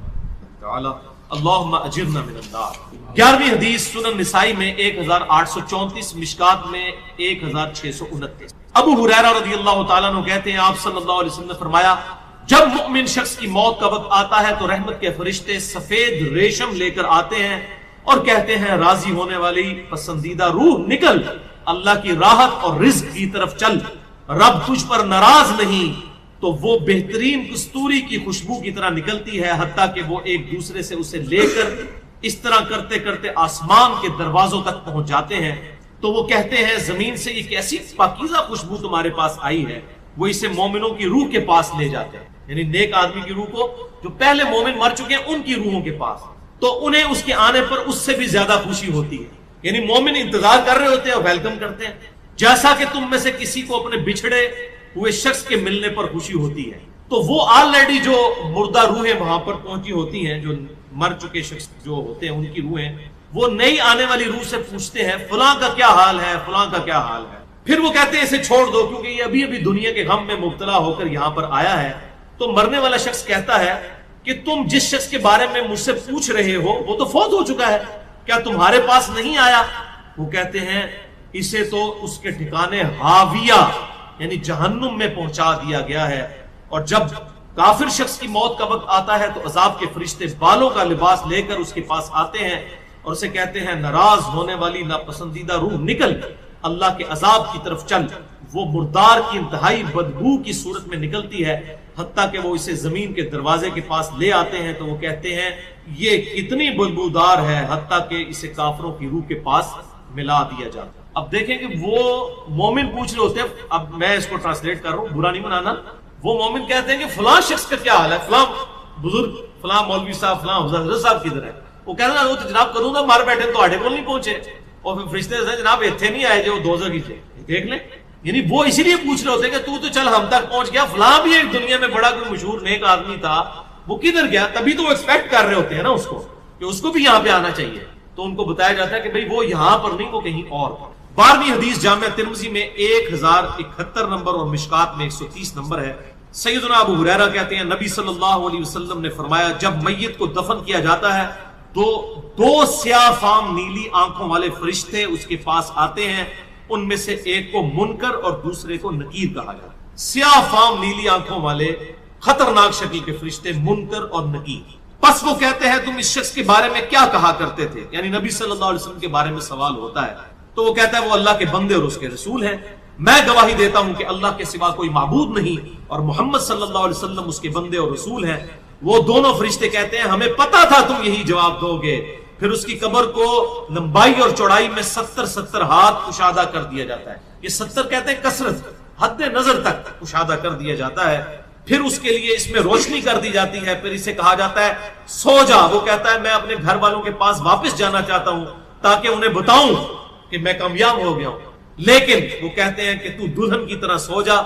تعالی اللہم اجرنا من النار. 11ویں حدیث سنن نسائی میں 1834، مشکات میں 1629. ابو ہریرہ رضی اللہ تعالیٰ عنہ کہتے ہیں آپ صلی اللہ علیہ وسلم نے فرمایا جب مؤمن شخص کی موت کا وقت آتا ہے تو رحمت کے فرشتے سفید ریشم لے کر آتے ہیں اور کہتے ہیں راضی ہونے والی پسندیدہ روح نکل، اللہ کی راحت اور رزق کی طرف چل، رب تجھ پر ناراض نہیں. تو وہ بہترین کستوری کی خوشبو کی طرح نکلتی ہے حتیٰ کہ وہ ایک دوسرے سے اسے لے کر اس طرح کرتے کرتے آسمان کے دروازوں تک پہنچ جاتے ہیں. تو وہ کہتے ہیں زمین سے ایک ایسی پاکیزہ خوشبو تمہارے پاس آئی ہے. وہ اسے مومنوں کی روح کے پاس لے جاتے ہیں، یعنی نیک آدمی کی روح کو، جو پہلے مومن مر چکے ہیں ان کی روحوں کے پاس. تو انہیں اس کے آنے پر اس سے بھی زیادہ خوشی ہوتی ہے، یعنی مومن انتظار کر رہے ہوتے ہیں اور ویلکم کرتے ہیں، جیسا کہ تم میں سے کسی کو اپنے بچھڑے ہوئے شخص کے ملنے پر خوشی ہوتی ہے. تو وہ آلریڈی جو مردہ روحیں وہاں پر پہنچی ہوتی ہیں، جو مر چکے شخص جو ہوتے ہیں ان کی روحیں، وہ نئی آنے والی روح سے پوچھتے ہیں فلاں کا کیا حال ہے، فلاں کا کیا حال ہے. پھر وہ کہتے ہیں اسے چھوڑ دو کیونکہ یہ ابھی ابھی دنیا کے غم میں مبتلا ہو کر یہاں پر آیا ہے. تو مرنے والا شخص کہتا ہے کہ تم جس شخص کے بارے میں مجھ سے پوچھ رہے ہو وہ تو فوت ہو چکا ہے، کیا تمہارے پاس نہیں آیا؟ وہ کہتے ہیں اسے تو اس کے ٹھکانے ہاویہ یعنی جہنم میں پہنچا دیا گیا ہے. اور جب کافر شخص کی موت کا وقت آتا ہے تو عذاب کے فرشتے بالوں کا لباس لے کر اس کے پاس آتے ہیں اور اسے کہتے ہیں ناراض ہونے والی ناپسندیدہ روح نکل، اللہ کے عذاب کی طرف چل. وہ مردار کی انتہائی بدبو کی صورت میں نکلتی ہے حتیٰ کہ وہ اسے زمین کے دروازے کے پاس لے آتے ہیں تو وہ کہتے ہیں یہ کتنی بدبودار ہے، حتیٰ کہ اسے کافروں کی روح کے پاس ملا دیا جاتا. اب دیکھیں کہ وہ مومن پوچھ رہے ہوتے ہیں، اب میں اس کو ٹرانسلیٹ کر رہا ہوں، برا نہیں منانا. وہ مومن کہتے ہیں کہ فلاں شخص کا کیا حال ہے، فلاں بزرگ، فلاں مولوی صاحب، فلاں حضرت صاحب کدھر ہے؟ وہ کہتے ہیں وہ تو جناب کدوں تک مار بیٹھے تو آڈے کو نہیں پہنچے. اور پھر فرشتے سے جناب اتنے نہیں آئے جو دوزخ کی تھے، دیکھ لیں. یعنی وہ اسی لیے پوچھ رہے ہوتے ہیں کہ تو چل ہم تک پہنچ گیا، فلاں بھی ایک دنیا میں بڑا کوئی مشہور نیک آدمی تھا، وہ کدھر گیا؟ تبھی تو وہ ایکسپیکٹ کر رہے ہوتے ہیں نا اس کو کہ اس کو بھی یہاں پہ آنا چاہیے. تو ان کو بتایا جاتا ہے کہ بھئی وہ یہاں پر نہیں، وہ کہیں اور. 12ویں حدیث جامع ترمذی میں 1071 نمبر اور مشکات میں 130 نمبر ہے. سیدنا ابو ہریرہ کہتے ہیں نبی صلی اللہ علیہ وسلم نے فرمایا جب میت کو دفن کیا جاتا ہے تو 2 سیاہ فام نیلی آنکھوں والے فرشتے اس کے پاس آتے ہیں. ان میں سے ایک کو منکر اور دوسرے کو نکیر کہا جاتا ہے. سیاہ فام نیلی آنکھوں والے خطرناک شکل کے فرشتے منکر اور نکیر. پس وہ کہتے ہیں تم اس شخص کے بارے میں کیا کہا کرتے تھے، یعنی نبی صلی اللہ علیہ وسلم کے بارے میں سوال ہوتا ہے. تو وہ کہتا ہے وہ اللہ کے بندے اور اس کے رسول ہیں. میں گواہی دیتا ہوں کہ اللہ کے سوا کوئی معبود نہیں اور محمد صلی اللہ علیہ وسلم اس کے بندے اور رسول ہیں. وہ دونوں فرشتے کہتے ہیں ہمیں پتا تھا تم یہی جواب دو گے. پھر اس کی قبر کو لمبائی اور چوڑائی میں 70 ہاتھ کشادہ کر دیا جاتا ہے. یہ 70 کہتے ہیں کثرت، حد نظر تک کشادہ کر دیا جاتا ہے. پھر اس کے لیے اس میں روشنی کر دی جاتی ہے. پھر اسے کہا جاتا ہے سو جا. وہ کہتا ہے میں اپنے گھر والوں کے پاس واپس جانا چاہتا ہوں تاکہ انہیں بتاؤں کہ میں کامیاب ہو گیا ہوں. لیکن وہ کہتے ہیں کہ تو دلہن کی طرح سو جا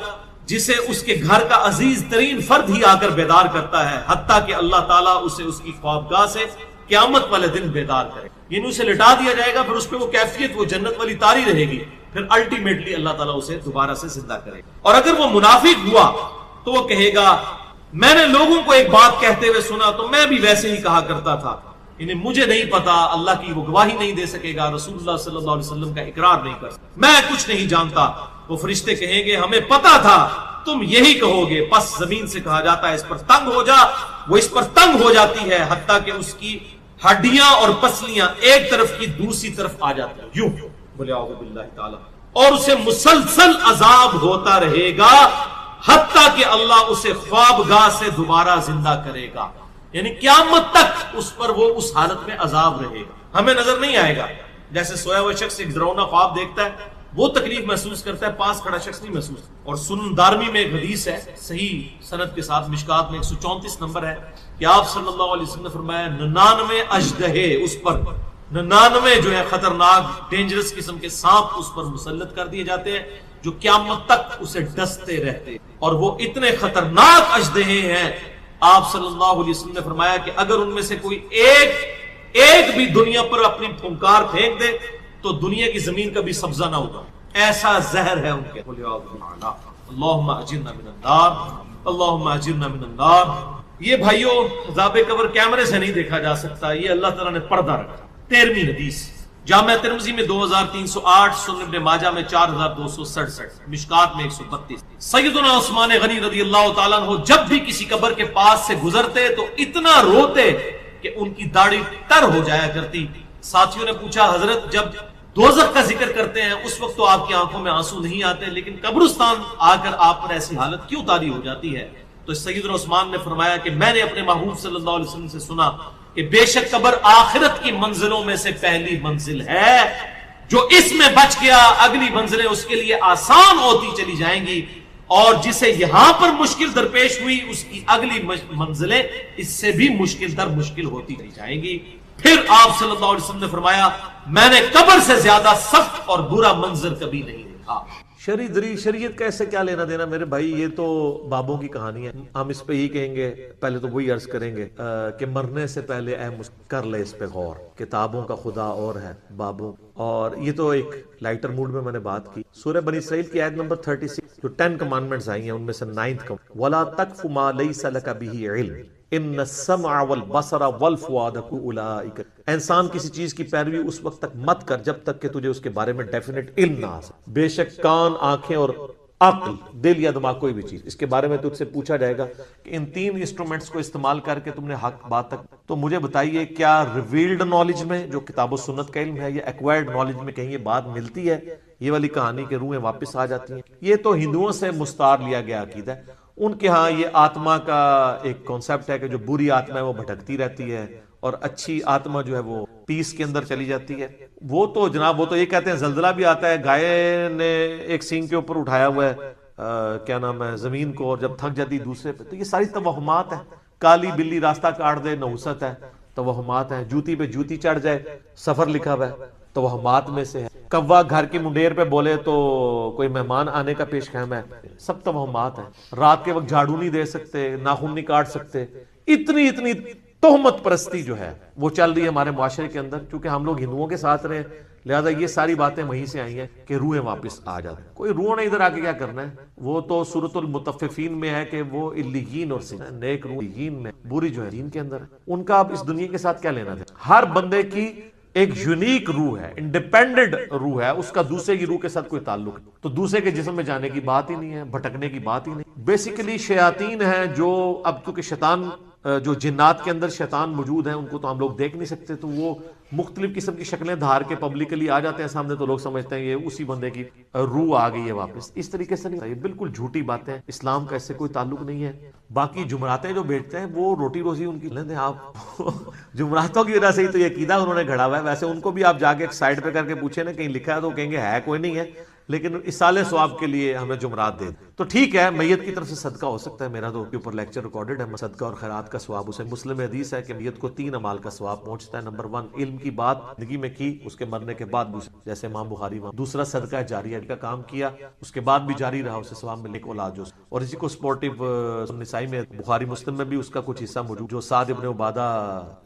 جسے اس کے گھر کا عزیز ترین فرد ہی آ کر بیدار کرتا ہے حتیٰ کہ اللہ تعالیٰ اسے اس کی خوابگاہ سے قیامت والے دن بیدار کرے. یعنی اسے لٹا دیا جائے گا، پھر اس پہ وہ کیفیت وہ جنت والی تاری رہے گی، پھر الٹیمیٹلی اللہ تعالیٰ اسے دوبارہ سے زندہ کرے گا. اور اگر وہ منافق ہوا تو وہ کہے گا میں نے لوگوں کو ایک بات کہتے ہوئے سنا تو میں بھی ویسے ہی کہا کرتا تھا. یعنی مجھے نہیں پتا، اللہ کی وہ گواہی نہیں دے سکے گا، رسول اللہ صلی اللہ علیہ وسلم کا اقرار نہیں کر سکتا، میں کچھ نہیں جانتا. وہ فرشتے کہیں گے ہمیں پتا تھا تم یہی کہو گے. پس زمین سے کہا جاتا ہے اس پر تنگ ہو جا. وہ اس پر تنگ ہو جاتی ہے حتیٰ کہ اس کی ہڈیاں اور پسلیاں ایک طرف کی دوسری طرف آ جاتی ہیں، یوں بولے اعوذ باللہ تعالی. اور اسے مسلسل عذاب ہوتا رہے گا حتیٰ کہ اللہ اسے خوابگاہ سے دوبارہ زندہ کرے گا، یعنی قیامت تک اس پر وہ اس حالت میں عذاب رہے گا، ہمیں نظر نہیں آئے گا۔ جیسے سویا ہوا شخص ایک ڈراؤنا خواب دیکھتا ہے، وہ تکلیف محسوس کرتا ہے، پاس کھڑا شخص نہیں محسوس۔ اور سنن دارمی میں ایک حدیث ہے صحیح سند کے ساتھ، مشکات میں 134 نمبر ہے، کہ آپ صلی اللہ علیہ وسلم نے فرمایا 99 اژدہے اس پر، 99 جو ہے خطرناک ڈینجرس قسم کے سانپ اس پر مسلط کر دیے جاتے ہیں، جو قیامت تک اسے ڈستے رہتے، اور وہ اتنے خطرناک اژدہے ہیں۔ آپ صلی اللہ علیہ وسلم نے فرمایا کہ اگر ان میں سے کوئی ایک بھی دنیا پر اپنی پھنکار پھینک دے تو دنیا کی زمین کا بھی سبزہ نہ ہوگا، ایسا زہر ہے ان کے۔ اللہم اجرنا من النار، اللہم اجرنا من النار۔ یہ بھائیوں عذاب قبر کیمرے سے نہیں دیکھا جا سکتا، یہ اللہ تعالیٰ نے پردہ رکھا۔ 13ویں حدیث جامع ترمذی میں 2308، سنن ابن ماجہ میں 4267، مشکات میں 132۔ سیدنا عثمان غنی رضی اللہ تعالیٰ عنہ جب بھی کسی قبر کے پاس سے گزرتے تو اتنا روتے کہ ان کی داڑھی تر ہو جایا کرتی۔ ساتھیوں نے پوچھا حضرت جب دوزخ کا ذکر کرتے ہیں اس وقت تو آپ کی آنکھوں میں آنسو نہیں آتے، لیکن قبرستان آ کر آپ پر ایسی حالت کیوں طاری ہو جاتی ہے؟ تو سیدنا عثمان نے فرمایا کہ میں نے اپنے محبوب صلی اللہ علیہ وسلم سے سنا کہ بے شک قبر آخرت کی منزلوں میں سے پہلی منزل ہے، جو اس میں بچ گیا اگلی منزلیں اس کے لیے آسان ہوتی چلی جائیں گی، اور جسے یہاں پر مشکل درپیش ہوئی اس کی اگلی منزلیں اس سے بھی مشکل در مشکل ہوتی چلی جائیں گی۔ پھر آپ صلی اللہ علیہ وسلم نے فرمایا میں نے قبر سے زیادہ سخت اور برا منظر کبھی نہیں دیکھا۔ شریعت کا ایسے کیا لینا دینا میرے بھائی، یہ تو بابوں کی کہانی ہے۔ ہم اس پہ ہی کہیں گے، پہلے تو وہی عرض کریں گے کہ مرنے سے پہلے کر لے اس پہ غور، کتابوں کا خدا اور ہے بابوں۔ اور یہ تو ایک لائٹر موڈ میں نے بات کی۔ سورہ بنی اسرائیل کی آیت نمبر 36 جو 10 کمانڈمنٹس آئی ہیں ان میں سے 9 وَلَا تَقْفُ مَا لَيْسَ لَكَ بِهِ عِلْمٌ ان السمع والبصر والفؤاد اولئک۔ انسان کسی چیز کی پیروی اس وقت تک مت کر جب تک کہ تجھے اس کے بارے میں ڈیفینیٹ علم نہ آ سکے۔ بے شک کان، آنکھیں اور عقل، دل یا دماغ، کوئی بھی چیز، اس کے بارے میں تجھ سے پوچھا جائے گا کہ ان 3 انسٹرومنٹس کو استعمال کر کے تم نے حق بات تک، تو مجھے بتائیے کیا ریویلڈ نالج میں جو کتاب و سنت کا علم ہے یا ایکوائرڈ نالج میں کہیں یہ بات ملتی ہے؟ یہ والی کہانی کہ روحیں واپس آ جاتی ہیں، یہ تو ہندوؤں سے مستعار لیا گیا عقیدہ ہے۔ ان کے ہاں یہ آتما کا ایک کانسیپٹ ہے کہ جو بری آتما ہے وہ بھٹکتی رہتی ہے اور اچھی آتما جو ہے وہ پیس کے اندر چلی جاتی ہے۔ وہ تو جناب وہ تو یہ کہتے ہیں زلزلہ بھی آتا ہے، گائے نے ایک سینگ کے اوپر اٹھایا ہوا ہے کیا نام ہے زمین کو، اور جب تھک جاتی دوسرے پہ، تو یہ ساری توہمات ہیں۔ کالی بلی راستہ کاٹ دے نحوست ہے، توہمات ہیں۔ جوتی پہ جوتی چڑھ جائے سفر لکھا ہوا ہے، توہمات میں سے ہے۔ کوا گھر کی منڈیر پہ بولے تو کوئی مہمان آنے کا پیش خیم ہے، سب توہمات ہیں۔ رات کے وقت جھاڑو نہیں دے سکتے، ناخن نہیں کاٹ سکتے، اتنی تہمت پرستی جو ہے وہ چل رہی ہے ہمارے معاشرے کے اندر۔ چونکہ ہم لوگ ہندوؤں کے ساتھ رہے، لہذا یہ ساری باتیں وہیں سے آئی ہیں کہ روحیں واپس آ جاتی ہیں۔ کوئی روح نے ادھر آ کے کیا کرنا ہے، وہ تو سورۃ المطففین میں ہے کہ وہ علیین اور نیک روح علیین میں، بری جو ہے جین کے اندر ہے، ان کا اب اس دنیا کے ساتھ کیا لینا تھا۔ ہر بندے کی ایک یونیک روح ہے، انڈیپینڈنٹ روح ہے، اس کا دوسرے کی روح کے ساتھ کوئی تعلق نہیں، تو دوسرے کے جسم میں جانے کی بات ہی نہیں ہے، بھٹکنے کی بات ہی نہیں۔ بیسیکلی شیاطین ہیں جو اب کیونکہ شیطان جو جنات کے اندر شیطان موجود ہیں ان کو تو ہم لوگ دیکھ نہیں سکتے، تو وہ مختلف قسم کی شکلیں دھار کے پبلکلی آ جاتے ہیں سامنے، تو لوگ سمجھتے ہیں یہ اسی بندے کی روح آ گئی ہے واپس۔ اس طریقے سے نہیں، یہ بالکل جھوٹی باتیں، اسلام کا اس سے کوئی تعلق نہیں ہے۔ باقی جمعراتیں جو بیچتے ہیں وہ روٹی روزی ان کی لیندے، آپ جمعراتوں کی وجہ سے ہی تو یہ عقیدہ انہوں نے گھڑا ہوا ہے۔ ویسے ان کو بھی آپ جا کے ایک سائڈ پہ کر کے پوچھیں نا کہیں لکھا ہے تو کہیں گے ہے کوئی نہیں ہے، لیکن اصال ثواب کے لیے ہمیں جمعرات دے دیں تو ٹھیک ہے، میت کی طرف سے صدقہ ہو سکتا ہے۔ میرا تو کے اوپر لیکچر ریکارڈڈ ہے، صدقہ اور خیرات کا ثواب اسے مسلم میں حدیث ہے کہ میت کو 3 اعمال کا ثواب پہنچتا ہے۔ نمبر 1 علم کی بات زندگی میں کی، اس کے مرنے کے بعد بھی جیسے امام بخاری میں، دوسرا صدقہ جاریہ کا کام کیا اس کے بعد بھی جاری رہا، اسے ثواب ملے کو اولاد جو، اور اسی کو سپورٹیو نسائی میں بخاری مسلم میں بھی اس کا کچھ حصہ موجود۔ جو سعد ابن عبادہ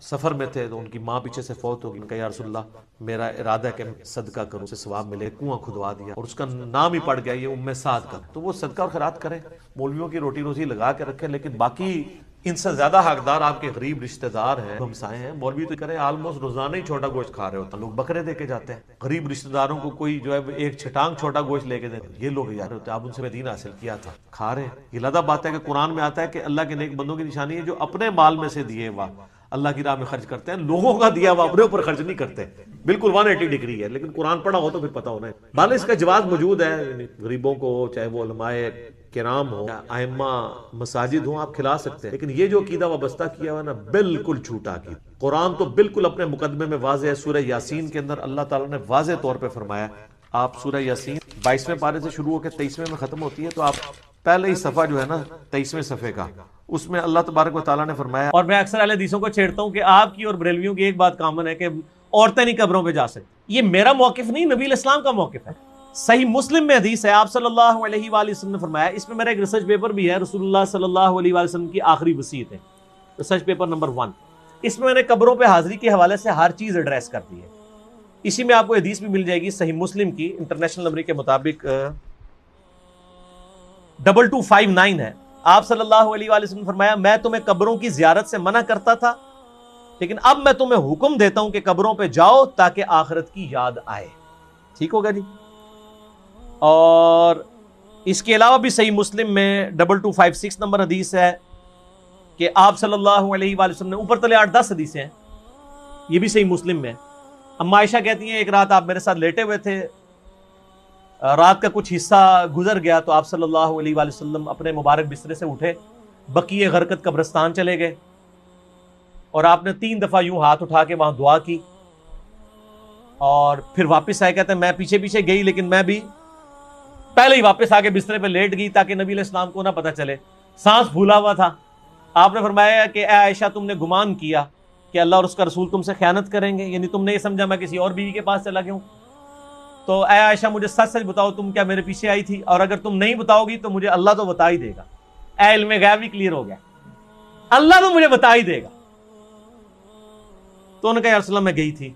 سفر میں تھے تو ان کی ماں پیچھے سے فوت ہو گئی، ان کا یا رسول اللہ میرا ارادہ ہے کہ صدقہ کروں، اسے ثواب ملے، کنواں کھدوا دیا اور اس کا نام ہی پڑ گیا یہ ام سعد کا، تو وہ صدقہ اور خیرات کریں، مولویوں کی روٹی روزی لگا کے رکھیں، لیکن باقی ان سے زیادہ حقدار آپ کے غریب رشتہ دار ہیں، ہمسائے ہیں۔ مولوی تو کریں آلموسٹ روزانہ ہی چھوٹا گوشت کھا رہے ہوتے ہیں، لوگ بکرے دے کے جاتے ہیں، غریب رشتہ داروں کو کوئی جو ہے ایک چھٹانگ چھوٹا گوشت لے کے دیں، یہ لوگ جا رہے ہوتے ہیں، آپ ان سے دین حاصل کیا تھا کھا رہے ہیں۔ یہ لادہ بات ہے کہ قرآن میں آتا ہے کہ اللہ کے نیک بندوں کی نشانی ہے جو اپنے مال میں سے دیے ہوا اللہ کی راہ میں خرچ کرتے ہیں، لوگوں کا دیا ہوا اپنے اوپر خرچ نہیں کرتے، بالکل 180 ڈگری ہے، لیکن قرآن پڑھا ہو تو پھر پتہ ہونا ہے۔ بھلے اس کا جواز موجود ہے غریبوں کو، چاہے وہ علماء کرام ہوں، ائمہ مساجد ہوں، آپ کھلا سکتے ہیں، لیکن یہ جو عقیدہ وابستہ کیا ہوا ہے نا، بالکل جھوٹا عقیدہ۔ قرآن تو بالکل اپنے مقدمے میں واضح ہے، سورہ یاسین کے اندر اللہ تعالیٰ نے واضح طور پہ فرمایا، آپ سورہ یاسین 22ویں پارے سے شروع ہو کے 23ویں میں ختم ہوتی ہے، تو آپ پہلے ہی صفحہ جو ہے نا 23ویں صفحے کا، اس میں اللہ تبارک و تعالیٰ نے فرمایا۔ اور میں اکثر اہل حدیثوں کو چھیڑتا ہوں کہ آپ کی اور بریلویوں کی ایک بات کامن ہے کہ عورتیں نہیں قبروں پہ جا سکتی۔ یہ میرا موقف نہیں، نبی الاسلام کا موقف ہے۔ صحیح مسلم میں حدیث ہے، آپ صلی اللہ علیہ وآلہ وسلم نے فرمایا، اس میں میرا ایک ریسرچ پیپر بھی ہے، رسول اللہ صلی اللہ علیہ وآلہ وسلم کی آخری وصیت ہے، ریسرچ پیپر نمبر 1۔ اس میں نے قبروں پہ حاضری کے حوالے سے ہر چیز ایڈریس کر دی ہے۔ اسی میں آپ کو حدیث بھی مل جائے گی صحیح مسلم کی، انٹرنیشنل نمبر کے مطابق 2259 ہے۔ آپ صلی اللہ علیہ وآلہ وسلم نے فرمایا، میں تمہیں قبروں کی زیارت سے منع کرتا تھا، لیکن اب میں تمہیں حکم دیتا ہوں کہ قبروں پہ جاؤ تاکہ آخرت کی یاد آئے۔ ٹھیک ہوگا جی؟ اور اس کے علاوہ بھی صحیح مسلم میں 2256 نمبر حدیث ہے کہ آپ صلی اللہ علیہ وآلہ وسلم نے، اوپر تلے 8-10 حدیثیں ہیں، یہ بھی صحیح مسلم میں۔ اما عائشہ کہتی ہیں، ایک رات آپ میرے ساتھ لیٹے ہوئے تھے، رات کا کچھ حصہ گزر گیا تو آپ صلی اللہ علیہ وآلہ وسلم اپنے مبارک بسترے سے اٹھے، بقیع غرقد قبرستان چلے گئے، اور آپ نے 3 دفعہ یوں ہاتھ اٹھا کے وہاں دعا کی، اور پھر واپس آئے۔ کہتے ہیں میں پیچھے پیچھے گئی، لیکن میں بھی پہلے ہی واپس آ کے بسترے پہ لیٹ گئی تاکہ نبی علیہ السلام کو نہ پتہ چلے، سانس پھولا ہوا تھا۔ آپ نے فرمایا کہ اے عائشہ، تم نے گمان کیا کہ اللہ اور اس کا رسول تم سے خیانت کریں گے، یعنی تم نے یہ سمجھا میں کسی اور بیوی کے پاس چلا گیا ہوں، تو اے عائشہ مجھے سچ سچ بتاؤ، تم کیا میرے پیچھے آئی تھی؟ اور اگر تم نہیں بتاؤ گی تو مجھے اللہ تو بتا ہی دے گا۔ اے علم غیب بھی کلیئر ہو گیا، اللہ تو مجھے بتا ہی دے گا۔ تو انہوں نے کہا یا رسول اللہ میں گئی تھی۔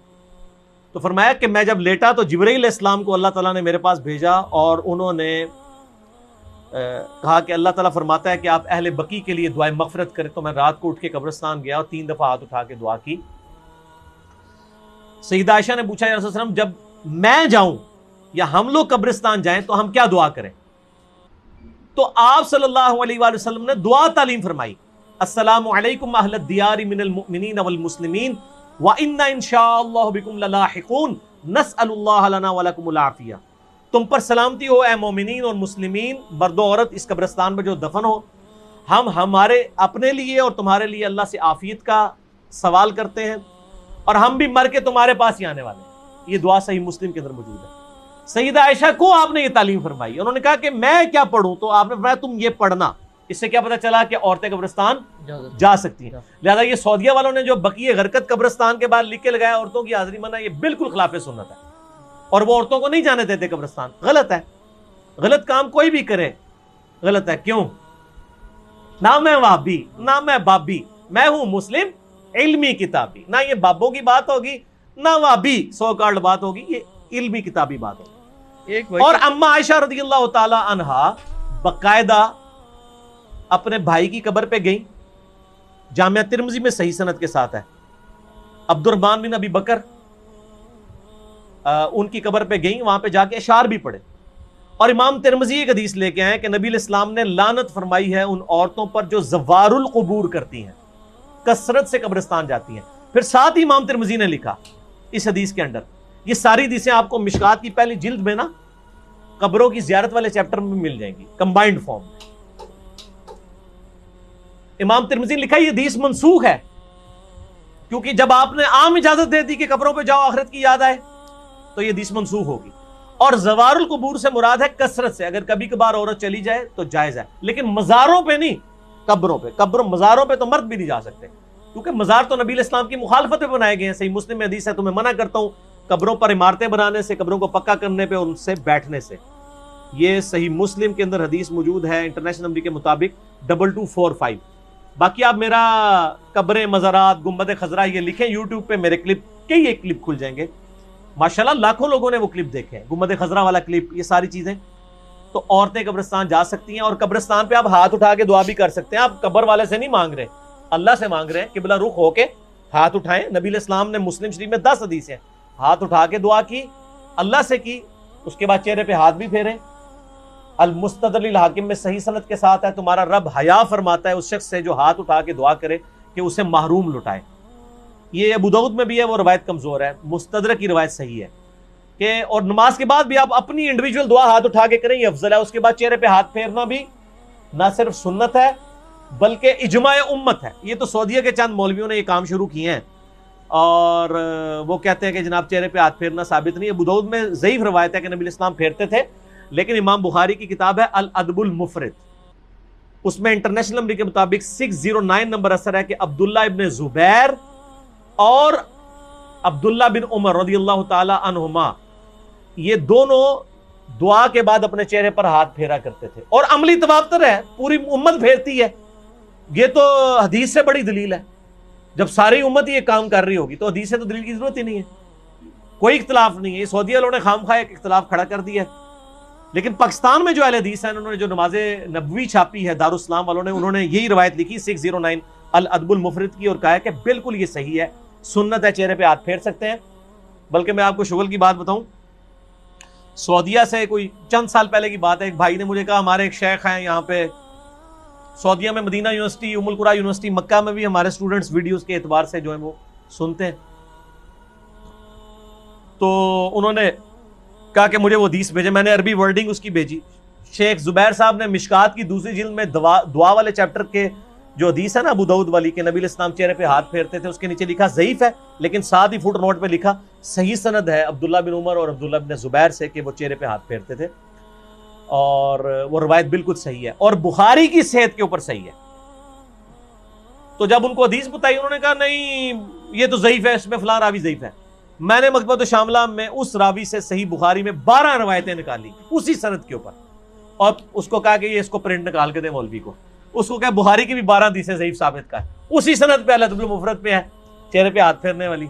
تو فرمایا کہ میں جب لیٹا تو جبرائیل علیہ السلام کو اللہ تعالیٰ نے میرے پاس بھیجا، اور انہوں نے کہا کہ اللہ تعالیٰ فرماتا ہے کہ آپ اہل بقیع کے لیے دعائے مغفرت کریں۔ تو میں رات کو اٹھ کے قبرستان گیا اور 3 دفعہ ہاتھ اٹھا کے دعا کی۔ سیدہ عائشہ نے پوچھا یا رسول اللہ جب میں جاؤں یا ہم لوگ قبرستان جائیں تو ہم کیا دعا کریں؟ تو آپ صلی اللہ علیہ وآلہ وسلم نے دعا تعلیم فرمائی، السلام علیکم اہل الدیار من المؤمنین والمسلمین وَإِنَّا إِن شَاءَ اللَّهُ بِكُمْ لَلَاحِقُونَ نَسْأَلُ اللَّهَ لَنَا وَلَكُمُ الْعَافِيَةَ۔ تم پر سلامتی ہو اے مومنین اور مسلمین، مرد و عورت اس قبرستان میں جو دفن ہو، ہم ہمارے اپنے لیے اور تمہارے لیے اللہ سے عافیت کا سوال کرتے ہیں، اور ہم بھی مر کے تمہارے پاس ہی آنے والے ہیں۔ یہ دعا صحیح مسلم کے اندر موجود ہے۔ سیدہ عائشہ کو آپ نے یہ تعلیم فرمائی، انہوں نے کہا کہ میں کیا پڑھوں؟ تو آپ نے فرمایا تم یہ پڑھنا۔ اس سے کیا پتہ چلا کہ عورتیں قبرستان جا سکتی ہیں۔ لہذا یہ سعودیہ والوں نے جو بقیع غرقد قبرستان کے بعد لکھ کے لگایا عورتوں کی حاضری منع، یہ بالکل خلاف سنت ہے، اور وہ عورتوں کو نہیں جانے دیتے قبرستان۔ غلط ہے، غلط کام کوئی بھی کرے غلط ہے۔ کیوں؟ نہ میں وہابی نہ میں بابی، میں ہوں مسلم علمی کتابی۔ نہ یہ بابوں کی بات ہوگی نہ وہابی سو کارڈ بات ہوگی، یہ علمی کتابی بات ہوگی۔ اور اما عائشہ رضی اللہ تعالی عنہا باقاعدہ اپنے بھائی کی قبر پہ گئیں، جامعہ ترمذی میں صحیح سند کے ساتھ ہے، عبد الرحمن بن ابی بکر، ان کی قبر پہ گئیں، وہاں پہ جا کے اشعار بھی پڑھے، اور امام ترمذی ایک حدیث لے کے آئے کہ نبی علیہ السلام نے لعنت فرمائی ہے ان عورتوں پر جو زوار القبور کرتی ہیں، کثرت سے قبرستان جاتی ہیں۔ پھر ساتھ ہی امام ترمذی نے لکھا اس حدیث کے اندر، یہ ساری حدیثیں آپ کو مشکات کی پہلی جلد میں نا قبروں کی زیارت والے چیپٹر میں مل جائیں گی کمبائنڈ فارم میں۔ امام ترمذی نے لکھا یہ حدیث منسوخ ہے، کیونکہ جب آپ نے عام اجازت دے دی کہ قبروں پہ جاؤ آخرت کی یاد آئے تو یہ حدیث منسوخ ہوگی۔ اور زوار القبور سے مراد ہے کثرت سے، اگر کبھی کبھار عورت چلی جائے تو جائز ہے، لیکن مزاروں پہ نہیں، قبروں پہ۔ مزاروں پہ تو مرد بھی نہیں جا سکتے، کیونکہ مزار تو نبی علیہ السلام کی مخالفت پہ بنائے گئے ہیں۔ صحیح مسلم میں حدیث ہے، تمہیں منع کرتا ہوں قبروں پر عمارتیں بنانے سے، قبروں کو پکا کرنے پہ، ان سے بیٹھنے سے۔ یہ صحیح مسلم کے اندر حدیث موجود ہے انٹرنیشنل نمبر کے مطابق 2245۔ باقی آپ میرا قبریں، مزارات، گنبد خضرا یہ لکھیں یوٹیوب پہ، میرے کلپ کئی ایک کلپ کھل جائیں گے، ماشاءاللہ لاکھوں لوگوں نے وہ کلپ دیکھے ہیں، گنبد خضرا والا کلپ، یہ ساری چیزیں۔ تو عورتیں قبرستان جا سکتی ہیں، اور قبرستان پہ آپ ہاتھ اٹھا کے دعا بھی کر سکتے ہیں۔ آپ قبر والے سے نہیں مانگ رہے، اللہ سے مانگ رہے ہیں، قبلہ رخ ہو کے ہاتھ اٹھائیں۔ نبی علیہ السلام نے مسلم شریف میں 10 حدیث ہیں، ہاتھ اٹھا کے دعا کی، اللہ سے کی، اس کے بعد چہرے پہ ہاتھ بھی پھیرے۔ المستدرک الحاکم میں صحیح سند کے ساتھ ہے، تمہارا رب حیا فرماتا ہے اس شخص سے جو ہاتھ اٹھا کے دعا کرے کہ اسے محروم لٹائے۔ یہ ابو داؤد میں بھی ہے، وہ روایت کمزور ہے، مستدرک کی روایت صحیح ہے کہ اور نماز کے بعد بھی آپ اپنی انڈیویجول دعا ہاتھ اٹھا کے کریں، یہ افضل ہے۔ اس کے بعد چہرے پہ ہاتھ پھیرنا بھی نہ صرف سنت ہے بلکہ اجماع امت ہے. یہ تو سعودیہ کے چند مولویوں نے یہ کام شروع کیے ہیں اور وہ کہتے ہیں کہ جناب چہرے پہ ہاتھ پھیرنا ثابت نہیں ہے. ابو داؤد میں ضعیف روایت ہے کہ نبی اسلام پھیرتے تھے, لیکن امام بخاری کی کتاب ہے الادب المفرد, اس میں انٹرنیشنل نمبر کے مطابق 609 نمبر اثر ہے کہ عبداللہ ابن زبیر اور عبداللہ بن عمر رضی اللہ تعالی عنہما یہ دونوں دعا کے بعد اپنے چہرے پر ہاتھ پھیرا کرتے تھے, اور عملی تواتر ہے, پوری امت پھیرتی ہے. یہ تو حدیث سے بڑی دلیل ہے. جب ساری امت یہ کام کر رہی ہوگی تو حدیث سے تو دلیل کی ضرورت ہی نہیں ہے, کوئی اختلاف نہیں ہے. یہ سعودی والوں نے خام خواہ ایک اختلاف کھڑا کر دیا ہے, لیکن پاکستان میں جو اہل حدیث ہیں انہوں نے جو نماز نبوی چھاپی ہے دارالاسلام والوں نے, انہوں نے یہی روایت لکھی 609 الادب المفرد کی, اور کہا ہے کہ بالکل یہ صحیح ہے, سنت ہے, چہرے پہ ہاتھ پھیر سکتے ہیں. بلکہ میں آپ کو شغل کی بات بتاؤں, سعودیہ سے کوئی چند سال پہلے کی بات ہے, ایک بھائی نے مجھے کہا ہمارے ایک شیخ ہیں یہاں پہ سعودیہ میں, مدینہ یونیورسٹی, ام القریٰ یونیورسٹی, مکہ میں بھی ہمارے اسٹوڈنٹس ویڈیوز کے اعتبار سے جو ہیں وہ سنتے ہیں. تو انہوں نے کہا کہ مجھے وہ حدیث بھیجے, میں نے عربی ورڈنگ اس کی بھیجی. شیخ زبیر صاحب نے مشکات کی دوسری جلد میں دعا والے چیپٹر کے جو حدیث ہے نا ابو داؤد والی کہ نبی الاسلام چہرے پہ ہاتھ پھیرتے تھے, اس کے نیچے لکھا ضعیف ہے, لیکن ساتھ ہی فٹ نوٹ پہ لکھا صحیح سند ہے عبداللہ بن عمر اور عبداللہ بن زبیر سے کہ وہ چہرے پہ ہاتھ پھیرتے تھے, اور وہ روایت بالکل صحیح ہے اور بخاری کی صحت کے اوپر صحیح ہے. تو جب ان کو حدیث بتائی انہوں نے کہا نہیں یہ تو ضعیف ہے, اس میں فلاں راوی ضعیف ہے. میں نے مکتبۃ الشاملہ میں اس راوی سے صحیح بخاری میں 12 روایتیں نکالی اسی سند کے اوپر, اور اس کو کہا کہ یہ اس کو پرنٹ نکال کے دے مولوی کو. اس کو کہا بخاری کی بھی 12 حدیثیں ضعیف ثابت کا ہے, اسی سند پہ الادب المفرد پہ ہے چہرے پہ ہاتھ پھیرنے والی.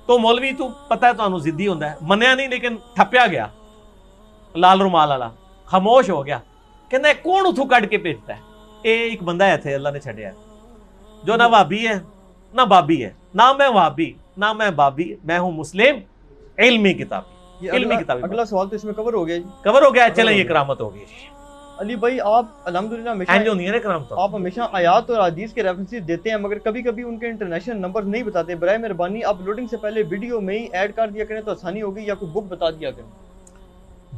تو مولوی تو پتہ ہے تو ضدی ہوتا ہے, منیا نہیں لیکن ٹھپیا گیا لال رومال والا, خاموش ہو گیا, کہنا ہے کون اتھو کٹ کے بھیجتا ہے. ایک بندہ ہے تھے اللہ نے چھڑیا ہے جو نہ وہابی ہے نہ بابی ہے, نہ میں وہابی نہ میں بابی, میں ہوں مسلم علمی کتابی. علمی کتابی. اگلا سوال تو اس میں کور ہو گیا جی, کور ہو گیا. چلیں یہ کرامت ہوگی. علی بھائی آپ الحمدللہ آپ ہمیشہ آیات اور حدیث کے ریفرنسز دیتے ہیں, مگر کبھی کبھی ان کے انٹرنیشنل نمبر نہیں بتاتے. برائے مہربانی آپ لوڈنگ سے پہلے ویڈیو میں ہی ایڈ کر دیا کریں تو آسانی ہوگی, یا کوئی بک بتا دیا کریں.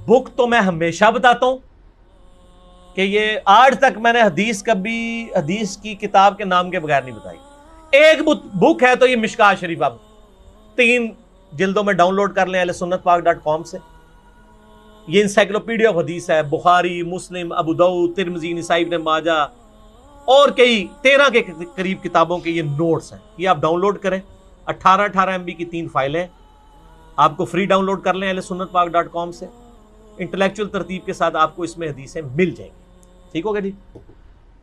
بک تو میں ہمیشہ بتاتا ہوں کہ یہ آج تک میں نے کبھی حدیث کی کتاب کے نام کے بغیر نہیں بتائی. ایک بک ہے تو یہ مشکات شریف, آپ 3 جلدوں میں ڈاؤن لوڈ کر لیں ahlsunnatpak.com سے. یہ انسائکلوپیڈیا آف حدیث ہے, بخاری, مسلم, ابو داؤد, ترمذی, نسائی, ابن ماجہ اور کئی 13 کے قریب کتابوں کے یہ نوٹس ہیں. یہ آپ ڈاؤن لوڈ کریں, 18 MB کی 3 فائلیں آپ کو فری ڈاؤن لوڈ کر لیں ahlsunnatpak.com سے. انٹلیکچوئل ترتیب کے ساتھ آپ کو اس میں حدیثیں مل جائیں گی. ٹھیک ہوگا جی.